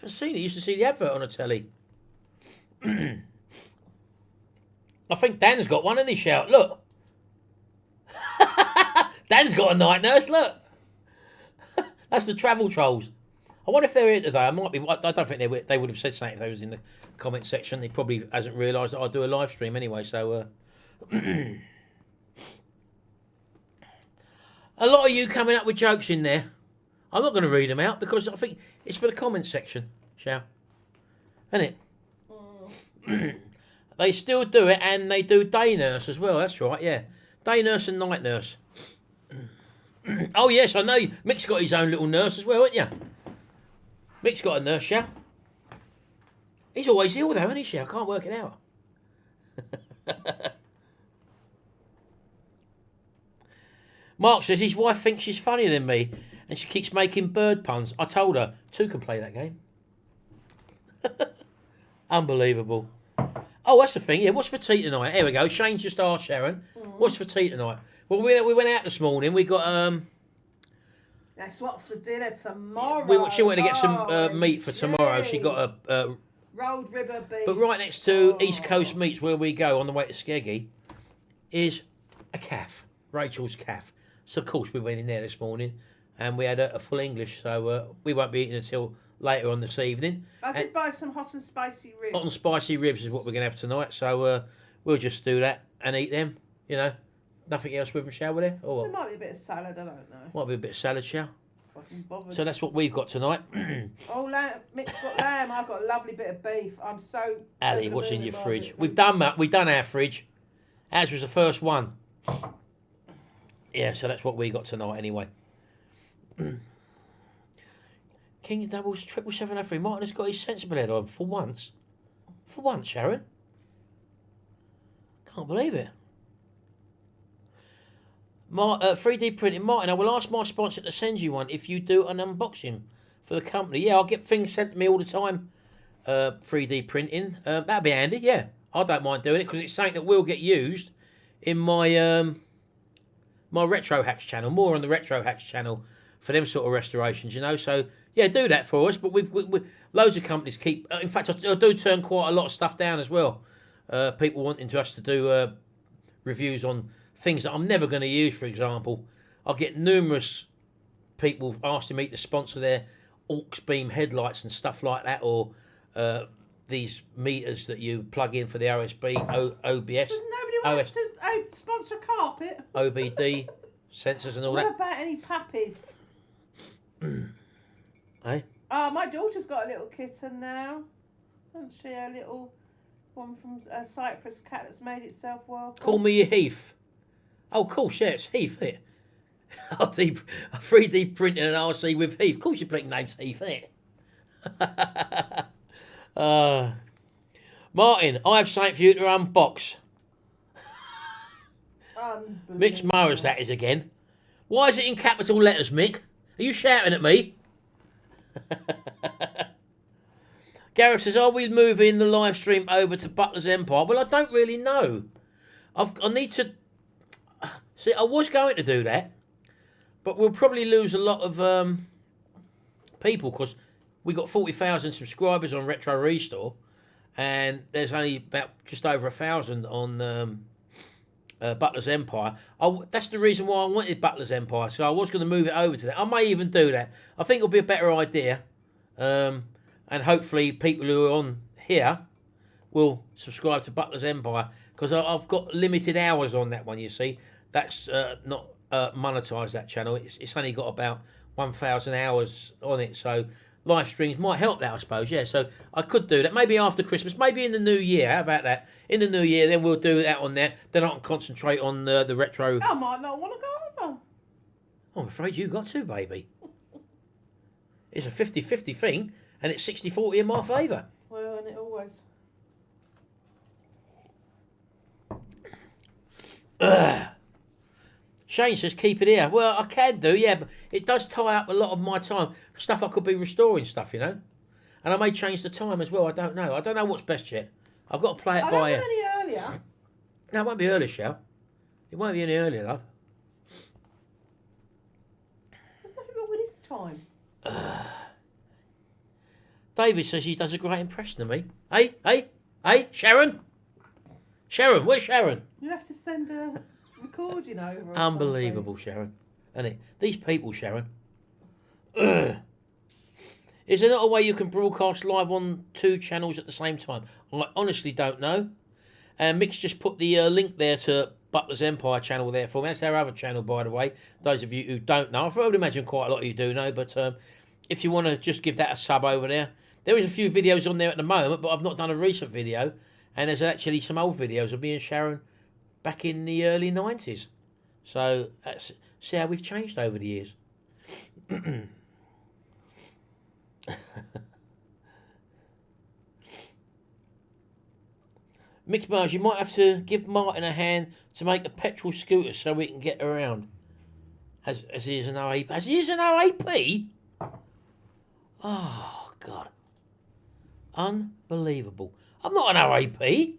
haven't seen it. You used to see the advert on the telly. I think Dan's got one, hasn't he, Shout? Look. Dan's got a night nurse, look. That's the Travel Trolls. I wonder if they're here today. I don't think they would have said something if they was in the comment section. He probably hasn't realised that I do a live stream anyway, so... a lot of you coming up with jokes in there. I'm not going to read them out because I think it's for the comment section, Shao. Isn't it? They still do it, and they do day nurse as well. That's right, yeah. Day nurse and night nurse. Oh, yes, I know. Mick's got his own little nurse as well, haven't you? Mick's got a nurse, Shell. He's always ill though, isn't he, Shell? I can't work it out. Mark says his wife thinks she's funnier than me and she keeps making bird puns. I told her, 2 can play that game. Unbelievable. Oh, that's the thing. Yeah, what's for tea tonight? Here we go. Shane just asked Sharon, what's for tea tonight? Well, we went out this morning. We got That's what's for dinner tomorrow. She wanted to get some meat for tomorrow. She got a rolled ribber beef. But right next to East Coast Meats, where we go on the way to Skeggy, is a calf. Rachel's calf. So of course we went in there this morning, and we had a full English. So we won't be eating until later on this evening. I did buy some hot and spicy ribs. Hot and spicy ribs is what we're going to have tonight. So we'll just do that and eat them. You know, nothing else with them, shall we? There? Or what? There might be a bit of salad. I don't know. Might be a bit of salad, shall? Fucking bothered. So that's what we've got tonight. Oh, Mick's got lamb. I've got a lovely bit of beef. I'm so. Ali, what's in your fridge? We've done that. We've done our fridge. Ours was the first one. Yeah, so that's what we got tonight anyway. King of Doubles 7773. Martin has got his sensible head on for once. For once, Sharon. Can't believe it. 3D printing. Martin, I will ask my sponsor to send you one if you do an unboxing for the company. Yeah, I'll get things sent to me all the time. 3D printing. That'd be handy, yeah. I don't mind doing it because it's something that will get used in my my Retro Hacks channel. More on the Retro Hacks channel for them sort of restorations, you know. So, yeah, do that for us. But we've loads of companies keep... in fact, I do turn quite a lot of stuff down as well. People wanting to us to do reviews on things that I'm never going to use, for example. I'll get numerous people asking me to sponsor their aux beam headlights and stuff like that, or these meters that you plug in for the OSB, OBS. Does nobody wants to sponsor carpet? OBD sensors and all that. What about any puppies? Eh? Oh, my daughter's got a little kitten now. Hasn't she? A little one from a Cyprus cat that's made itself welcome. Call me your Heath. Oh, of course, yeah, it's Heath, isn't it? 3D printing an RC with Heath. Of course your blinking name's Heath, isn't it? Martin, I have something for you to unbox. Mick's Mowers, that is again. Why is it in capital letters, Mick? Are you shouting at me? Gareth says, are we moving the live stream over to Butler's Empire? Well, I don't really know. I need to... See, I was going to do that, but we'll probably lose a lot of people because we got 40,000 subscribers on Retrorestore, and there's only about just over 1,000 on Butler's Empire. That's the reason why I wanted Butler's Empire, so I was going to move it over to that. I may even do that. I think it'll be a better idea, and hopefully people who are on here will subscribe to Butler's Empire, because I've got limited hours on that one, you see. That's not monetised, that channel. It's only got about 1,000 hours on it, so live streams might help that, I suppose, yeah. So I could do that, maybe after Christmas, maybe in the new year. How about that? In the new year, then we'll do that on there. Then I can concentrate on the retro. I might not want to go over. I'm afraid you got to, baby. It's a 50-50 thing, and it's 60-40 in my favour. Well, and it always... Shane says keep it here. Well, I can do, yeah, but it does tie up a lot of my time. Stuff I could be restoring stuff, you know. And I may change the time as well. I don't know. I don't know what's best yet. I've got to play it by ear. Any earlier. No, it won't be early, Shell. It won't be any earlier, love. There's nothing wrong with this time. David says he does a great impression of me. Hey, Sharon? Sharon, where's Sharon? You'll have to send a recording over. Unbelievable, Sharon. Isn't it? These people, Sharon. Is there not a way you can broadcast live on 2 channels at the same time? I honestly don't know. And Mick's just put the link there to Butler's Empire channel there for me. That's our other channel, by the way. Those of you who don't know, I would imagine quite a lot of you do know, but if you want to just give that a sub over there. There is a few videos on there at the moment, but I've not done a recent video. And there's actually some old videos of me and Sharon back in the early 90s. So see how we've changed over the years. Mick Mars, you might have to give Martin a hand to make a petrol scooter so we can get around. As he is an OAP. As he is an OAP? Oh, God. Unbelievable. I'm not an OAP.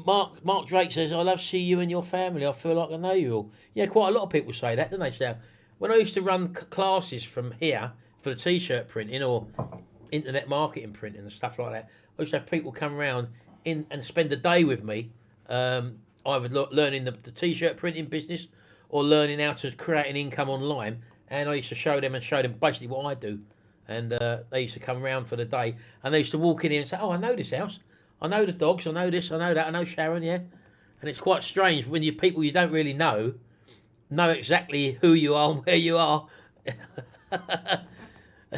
Mark Drake says, I love to see you and your family. I feel like I know you all. Yeah, quite a lot of people say that, don't they, Sal? When I used to run classes from here for the T-shirt printing or internet marketing printing and stuff like that, I used to have people come round in and spend a day with me, either learning the T-shirt printing business or learning how to create an income online. And I used to show them basically what I do. And they used to come round for the day, and they used to walk in here and say, oh, I know this house. I know the dogs, I know this, I know that, I know Sharon, yeah. And it's quite strange when people you don't really know exactly who you are and where you are.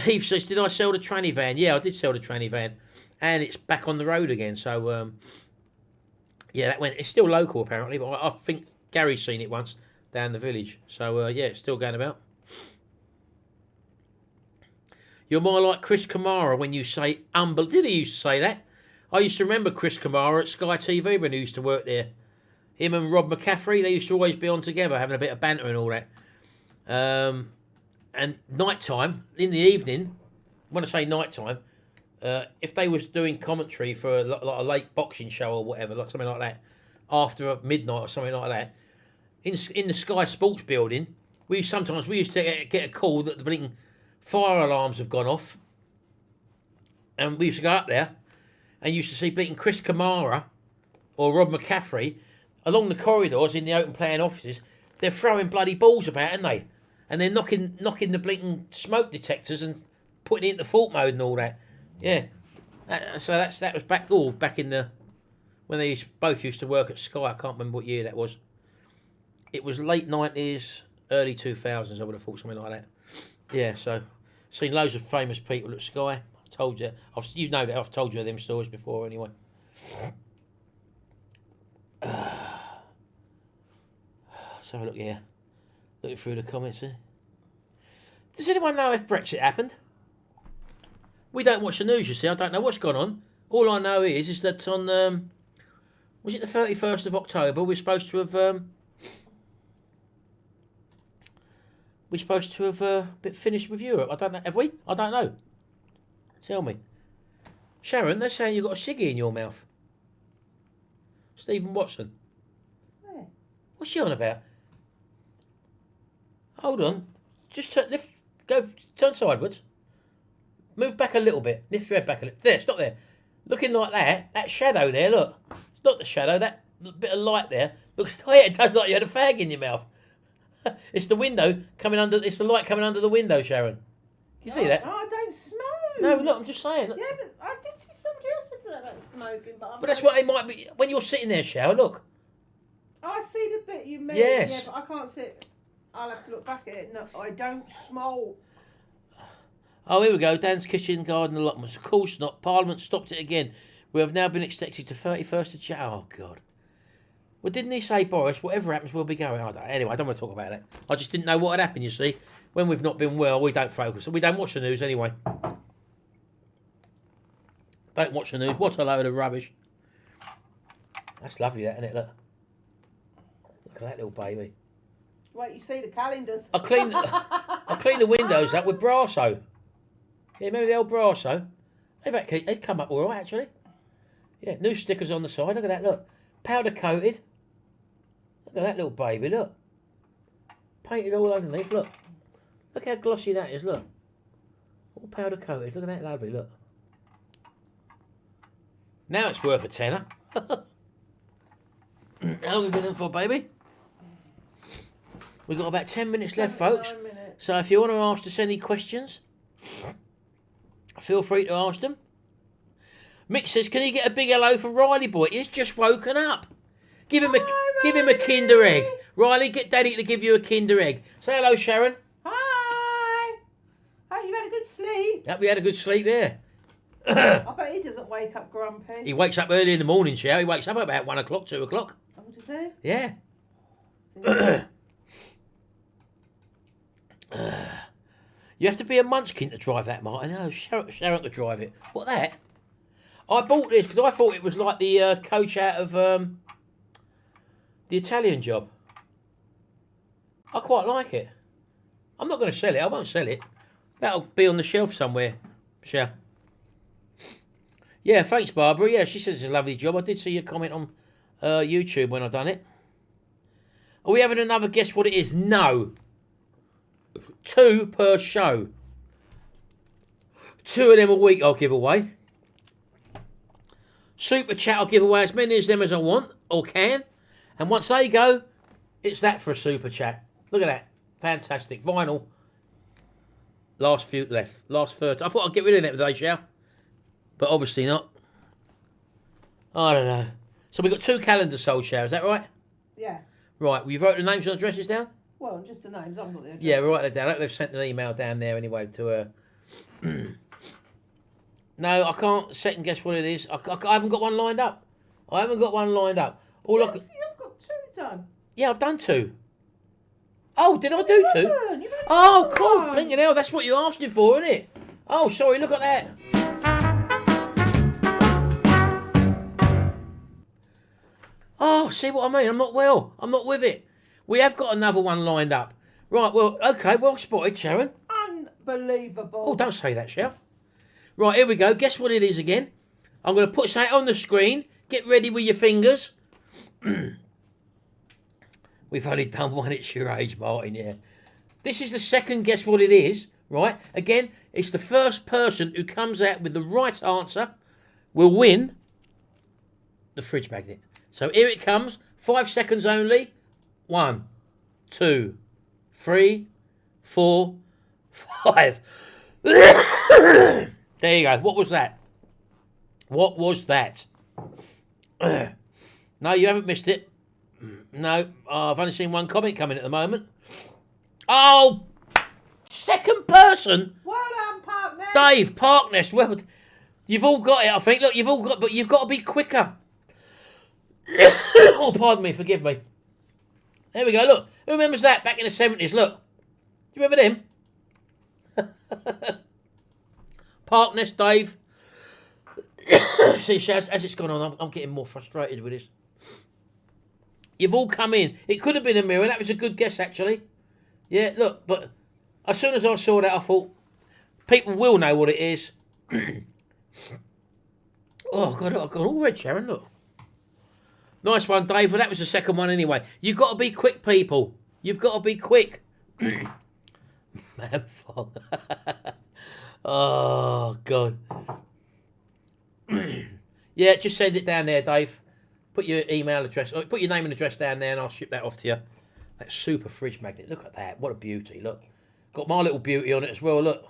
Heath says, did I sell the tranny van? Yeah, I did sell the tranny van. And it's back on the road again. So, yeah, that went. It's still local, apparently, but I think Gary's seen it once down the village. So, yeah, it's still going about. You're more like Chris Kamara when you say, did he used to say that? I used to remember Chris Kamara at Sky TV when he used to work there. Him and Rob McCaffrey, they used to always be on together, having a bit of banter and all that. And night time, in the evening, when I say night time, if they was doing commentary for like a late boxing show or whatever, like something like that, after midnight or something like that, in the Sky Sports building, we used to get a call that the blinking fire alarms have gone off, and we used to go up there. And used to see bleating Chris Kamara or Rob McCaffrey along the corridors in the open plan offices. They're throwing bloody balls about, aren't they? And they're knocking the bleating smoke detectors and putting it into fault mode and all that. Yeah. So that was back in the when they both used to work at Sky. I can't remember what year that was. It was late 90s, early 2000s. I would have thought something like that. Yeah. So seen loads of famous people at Sky. Told you, you know that I've told you them stories before anyway. Let's have a look here. Looking through the comments here. Does anyone know if Brexit happened? We don't watch the news, you see. I don't know what's gone on. All I know is that on was it the 31st of October? We're supposed to have been finished with Europe. I don't know. Have we? I don't know. Tell me. Sharon, they're saying you've got a ciggy in your mouth. Stephen Watson. Where? What's she on about? Hold on. Just turn sideways. Move back a little bit. Lift your head back a little. There, stop there. Looking like that. That shadow there, look. It's not the shadow, that bit of light there. Looks like it does like you had a fag in your mouth. It's the window coming under, it's the light coming under the window, Sharon. Can you see that? Oh, I don't smoke. No, look, I'm just saying. Yeah, but I did see somebody else said that about smoking. But that's what it might be. When you're sitting there, Shower, look. Oh, I see the bit you mean. Yes. Yeah, but I can't see it. I'll have to look back at it. No, I don't smoke. Oh, here we go. Dan's Kitchen Garden allotments. Of course not. Parliament stopped it again. We have now been extended to 31st of January. Oh, God. Well, didn't he say, Boris, whatever happens, we'll be going? Anyway, I don't want to talk about that. I just didn't know what had happened, you see. When we've not been well, we don't focus. We don't watch the news anyway. Don't watch the news. What a load of rubbish. That's lovely, that, isn't it? Look. Look at that little baby. Wait, you see the calendars. I clean the windows up with Brasso. Yeah, remember the old Brasso? They'd come up all right, actually. Yeah, new stickers on the side. Look at that, look. Powder coated. Look at that little baby, look. Painted all underneath, look. Look how glossy that is, look. All powder coated. Look at that, lovely, look. Now it's worth a tenner. How long have we been in for, baby? We've got about 10 minutes left, folks. Minutes. So if you want to ask us any questions, feel free to ask them. Mick says, can you get a big hello for Riley boy? He's just woken up. Give him a Kinder egg. Riley, get Daddy to give you a Kinder egg. Say hello, Sharon. Hi. Oh, you had a good sleep. Yep, we had a good sleep, yeah. I bet he doesn't wake up grumpy. He wakes up early in the morning, Sharon. He wakes up about 1 o'clock, 2 o'clock. Oh, does he? Yeah. You have to be a munchkin to drive that, Martin. No, Sharon could drive it. What, that? I bought this because I thought it was like the coach out of the Italian Job. I quite like it. I'm not going to sell it. I won't sell it. That'll be on the shelf somewhere, Michelle. Yeah, thanks, Barbara. Yeah, she says it's a lovely job. I did see your comment on YouTube when I done it. Are we having another guess what it is? No. 2 per show. 2 of them a week I'll give away. Super Chat I'll give away as many of them as I want or can. And once they go, it's that for a Super Chat. Look at that. Fantastic. Vinyl. Last few left. Last 30. I thought I'd get rid of it today, shall? But obviously not. I don't know. So we've got 2 calendars sold, Shao. Is that right? Yeah. Right. Well, you wrote the names and addresses down? Well, just the names. I haven't got the address. Yeah, we'll write that down. They've sent an email down there anyway to her. No, I can't second guess what it is. I haven't got one lined up. I haven't got one lined up. All You've got 2 done. Yeah, I've done 2. Oh, did I do 2? Oh, cool. Blinking hell, that's what you're asking for, isn't it? Oh, sorry, look at that. Oh, see what I mean? I'm not with it. We have got another one lined up. Right, well, okay, well spotted, Sharon. Unbelievable. Oh, don't say that, Sharon. Right, here we go. Guess what it is again? I'm going to put something on the screen. Get ready with your fingers. We've only done one at your age, Martin, yeah. This is the second guess what it is, right? Again, it's the first person who comes out with the right answer will win the fridge magnet. So here it comes. 5 seconds only. 1, 2, 3, 4, 5. There you go. What was that? What was that? No, you haven't missed it. No, I've only seen one comment coming at the moment. Oh, second person. Well done, Parkness. Dave, Parkness. Well, you've all got it, I think. Look, you've all got, but you've got to be quicker. Oh, pardon me, forgive me. There we go, look. Who remembers that back in the 70s? Look. Do you remember them? Parkness, Dave. See, Shaz, as it's gone on, I'm getting more frustrated with this. You've all come in. It could have been a mirror. That was a good guess, actually. Yeah, look, but as soon as I saw that, I thought, people will know what it is. Oh, God, I've got all red, Sharon, look. Nice one, Dave. Well, that was the second one anyway. You've got to be quick, people. You've got to be quick. Man, fog. Oh, God. Yeah, just send it down there, Dave. Put your email address, put your name and address down there and I'll ship that off to you. That super fridge magnet. Look at that. What a beauty. Look. Got my little beauty on it as well. Look.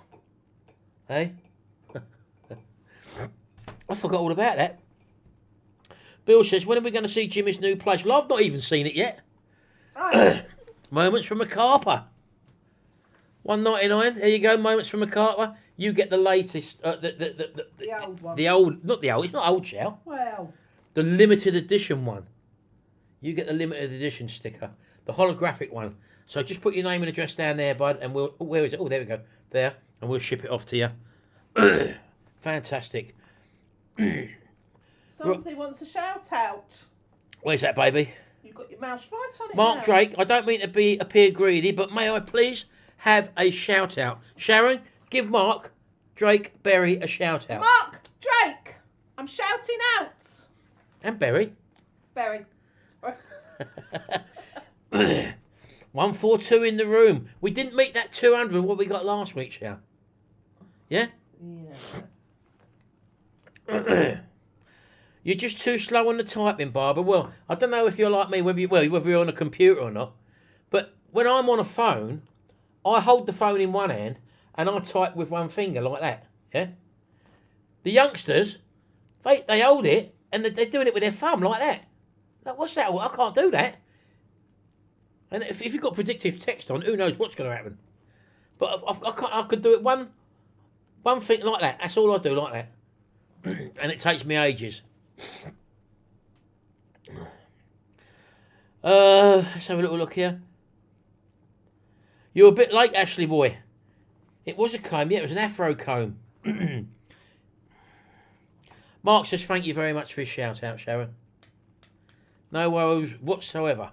Hey? I forgot all about that. Bill says, when are we going to see Jimmy's new place? Well, I've not even seen it yet. Oh. Moments from a Carper. $1.99. There you go. Moments from a Carper. You get the latest. The old one. The old. Not the old. It's not old, Shell. Well. The limited edition one. You get the limited edition sticker. The holographic one. So just put your name and address down there, bud, and we'll... Oh, where is it? Oh, there we go. There. And we'll ship it off to you. Fantastic. Somebody wants a shout out. Where's that, baby? You've got your mouse right on it Mark now. Drake, I don't mean to appear greedy, but may I please have a shout out? Sharon, give Mark Drake Berry a shout out. Mark Drake, I'm shouting out. And Berry. Berry. 142 in the room. We didn't meet that 200 what we got last week, Sharon. Yeah? Yeah. You're just too slow on the typing, Barbara. Well, I don't know if you're like me, whether you're on a computer or not. But when I'm on a phone, I hold the phone in one hand and I type with one finger like that. Yeah. The youngsters, they hold it and they're doing it with their thumb like that. Like, what's that? Well, I can't do that. And if you've got predictive text on, who knows what's going to happen? But I could do it one thing like that. That's all I do like that. And it takes me ages. Let's have a little look here. You're a bit late, Ashley boy. It was a comb, yeah, it was an afro comb. Mark says thank you very much for his shout out, Sharon. No worries whatsoever.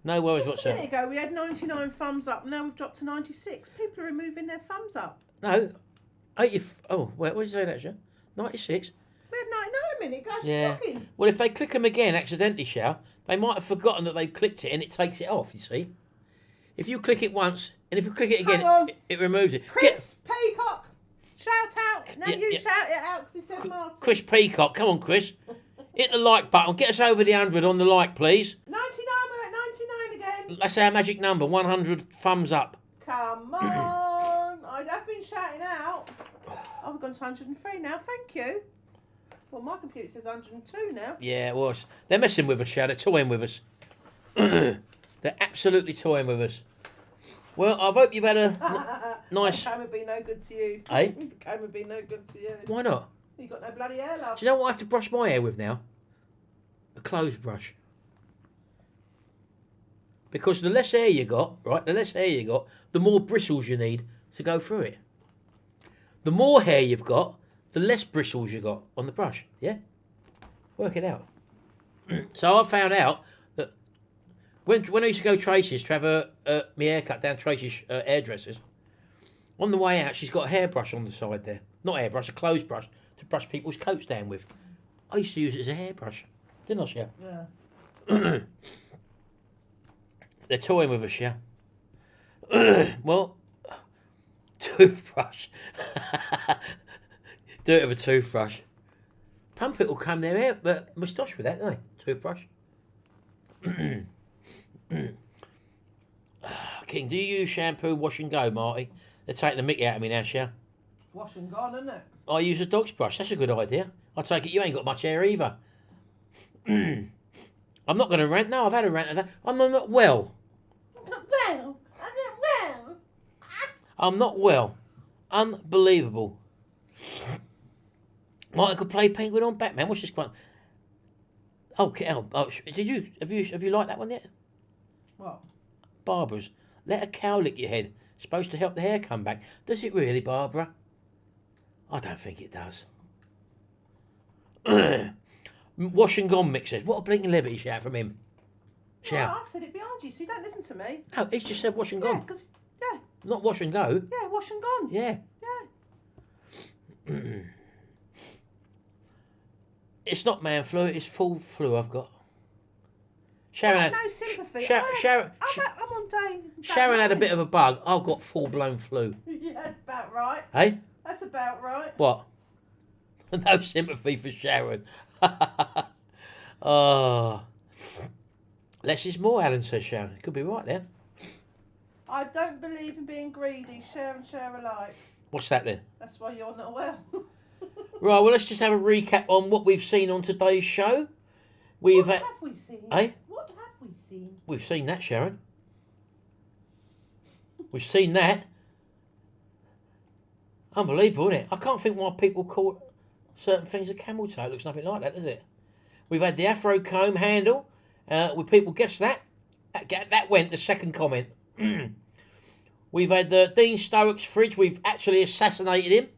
No worries Just whatsoever. a minute ago we had 99 thumbs up, now we've dropped to 96. People are removing their thumbs up. No. 80. Oh, wait, what did you say that, Sharon? 96? We had 99 a minute, guys, Yeah. shocking. Well, if they click them again accidentally, Shao, they might have forgotten that they've clicked it and it takes it off, you see. If you click it once, and if you click it again, it removes it. Chris Peacock, shout out. Now you shout it out because it says Martin. Chris Peacock, come on, Chris. Hit the like button. Get us over the 100 on the like, please. 99, we're at 99 again. That's our magic number, 100 thumbs up. Come on. I've been shouting out. Oh, we've gone to 103 now, thank you. Well, my computer says 102 now. Yeah, it was. They're messing with us, Shao. They're toying with us. They're absolutely toying with us. Well, I hope you've had a nice... The camera would be no good to you. Eh? The camera would be no good to you. Why not? You got no bloody hair, love. Do you know what I have to brush my hair with now? A clothes brush. Because the less hair you got, right, the less hair you got, the more bristles you need to go through it. The more hair you've got, the less bristles you got on the brush, yeah? Work it out. So I found out that when I used to go Tracy's to have my hair cut down Tracy's hairdressers, on the way out she's got a hairbrush on the side there. Not a hairbrush, a clothes brush to brush people's coats down with. I used to use it as a hairbrush, didn't I, Shell? Yeah. They're toying with us, yeah? Well, toothbrush. Do it with a toothbrush. Pump it will comb their hair, but moustache with that, don't they? Toothbrush. King, do you use shampoo, wash and go, Marty? They're taking the mickey out of me now, Shell. Wash and gone, isn't it? I use a dog's brush. That's a good idea. I take it you ain't got much hair either. I'm not going to rant. No, I've had a rant of that. I'm not well. Not well. I'm not well. I'm not well. Unbelievable. Martin could play Penguin on Batman. What's this one? Oh, did you have you liked that one yet? What? Barbara's. Let a cow lick your head. Supposed to help the hair come back. Does it really, Barbara? I don't think it does. Wash and gone mix says, what a blinking liberty shout from him. Shout. Well, I said it behind you, so you don't listen to me. No, he's just said wash and Yeah, gone. because, Not wash and go. yeah, wash and gone. Yeah. Yeah. It's not man flu, it's full flu I've got. Sharon No sympathy. Sharon I'm on day. Sharon had a bit of a bug. I've got full blown flu. Yeah, that's about right. Hey? That's about right. What? No sympathy for Sharon. Oh. Less is more, Alan says Sharon. Could be right there. I don't believe in being greedy. Share and share alike. What's that then? That's why you're not well. Right, well, let's just have a recap on what we've seen on today's show. What have we seen? Eh? What have we seen? We've seen that, Sharon. We've seen that. Unbelievable, isn't it? I can't think why people call certain things a camel toe. It looks nothing like that, does it? We've had the afro comb handle. Would people guess that? That went the second comment. We've had Dean Sturrock's fridge. We've actually assassinated him.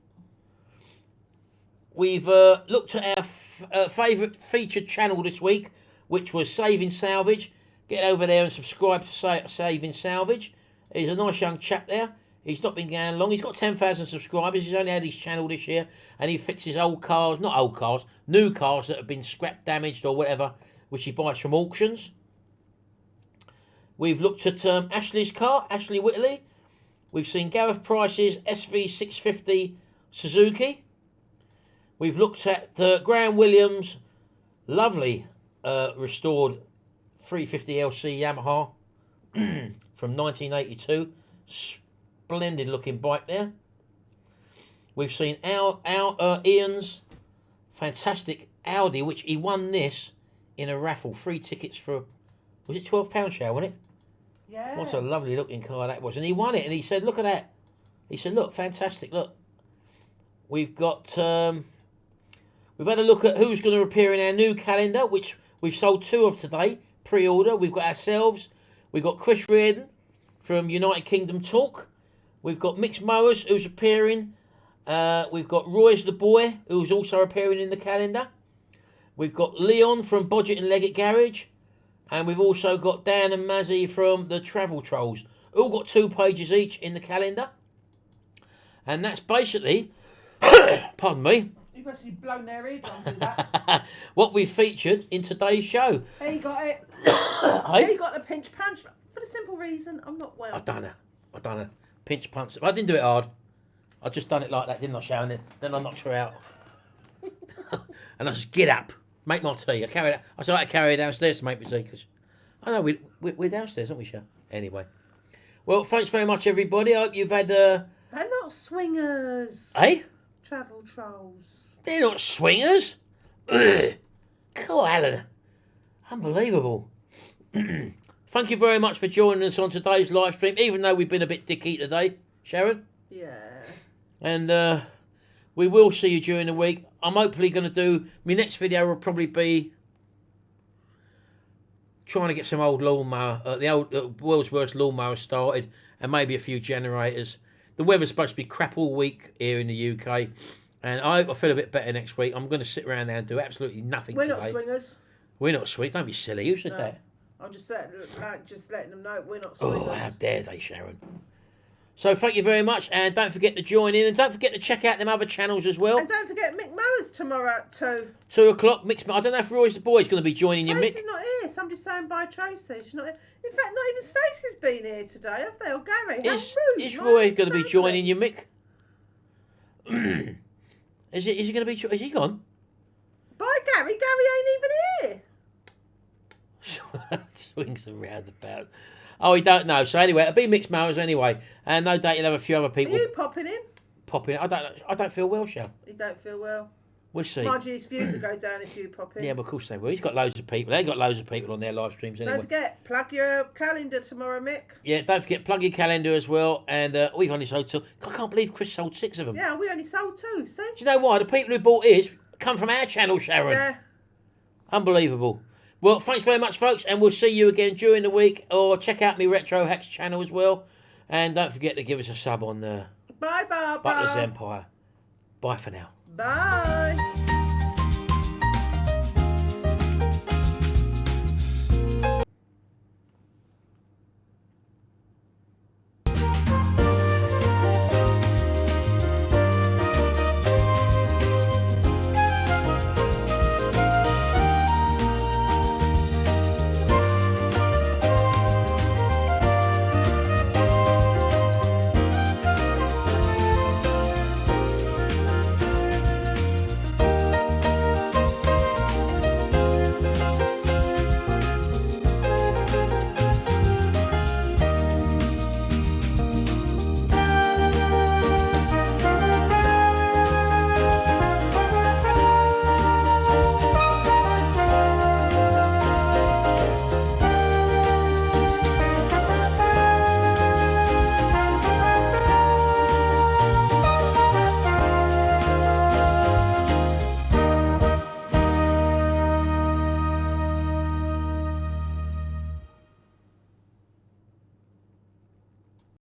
We've looked at our favourite featured channel this week, which was Saving Salvage. Get over there and subscribe to Saving Salvage. He's a nice young chap there. He's not been going long. He's got 10,000 subscribers. He's only had his channel this year, and he fixes old cars, not old cars, new cars that have been scrap damaged or whatever, which he buys from auctions. We've looked at Ashley's car, Ashley Whitley. We've seen Gareth Price's SV650 Suzuki. We've looked at Graham Williams' lovely restored 350LC Yamaha from 1982. Splendid looking bike there. We've seen Ian's fantastic Audi, which he won this in a raffle. 3 tickets for, was it £12 show, wasn't it? Yeah. What a lovely looking car that was. And he won it, and he said, look at that. He said, look, fantastic, look. We've got, we've had a look at who's going to appear in our new calendar, which we've sold 2 of today, pre-order. We've got ourselves, we've got Chris Reardon from United Kingdom Talk. We've got Mixed Mowers, who's appearing. We've got Roy's the Boy, who's also appearing in the calendar. We've got Leon from Bodgett and Leggett Garage. And we've also got Dan and Mazzy from the Travel Trolls. All got 2 pages each in the calendar. And that's basically, pardon me, You've actually blown their eardrums with that. what we featured in today's show. There you got it. Hey? There you got the pinch punch. For the simple reason, I'm not well. I done a pinch punch. I didn't do it hard. I just done it like that, didn't I, Sharon? Then I knocked her out. And I just get up, make my tea. I said I had to carry her downstairs to make my tea because I know we're downstairs, aren't we, Sharon? Anyway, well, thanks very much, everybody. I hope you've had. They're not swingers. Hey? Travel trolls. They're not swingers. Ugh. Cool, Alan. Unbelievable. Thank you very much for joining us on today's live stream, even though we've been a bit dicky today, Sharon. Yeah. And we will see you during the week. I'm hopefully going to do... My next video will probably be trying to get some old lawnmower, the old world's worst lawnmower started, and maybe a few generators. The weather's supposed to be crap all week here in the UK, and I hope I feel a bit better next week. I'm going to sit around there and do absolutely nothing We're today. not swingers. We're not swingers. Don't be silly. Who said No. that? I'm just letting them know we're not swingers. Oh, how dare they, Sharon. So thank you very much, and don't forget to join in, and don't forget to check out them other channels as well. And don't forget Mick Mowers tomorrow at 2. 2 o'clock, Mix. I don't know if Roy's the Boy's going to be joining you, Mick. Tracy's not here. Somebody's saying bye, Tracy. She's not here. In fact, not even Stacey's been here today, have they? Or Gary? How rude. Is Roy going to be joining you, Mick? Is he going to be... Is he gone? Bye, Gary. Gary ain't even here. Swings and roundabouts. Oh, he don't know. So anyway, it'll be Mixed Mowers anyway, and no doubt you'll have a few other Are people you popping in? popping. I don't feel well, Shell. You don't feel well. We'll see. Mind you, his views will go down if you pop in. Yeah, but of course they will. He's got loads of people. They've got loads of people on their live streams anyway. Don't forget, plug your calendar tomorrow, Mick. Yeah, don't forget, plug your calendar as well. And we've only sold 2. I can't believe Chris sold 6 of them. Yeah, we only sold 2, see? Do you know why? The people who bought his come from our channel, Sharon. Yeah. Unbelievable. Well, thanks very much, folks, and we'll see you again during the week. Or check out my Retro Hacks channel as well. And don't forget to give us a sub on the Bye, Barbara. Butler's Empire. Bye for now. Bye.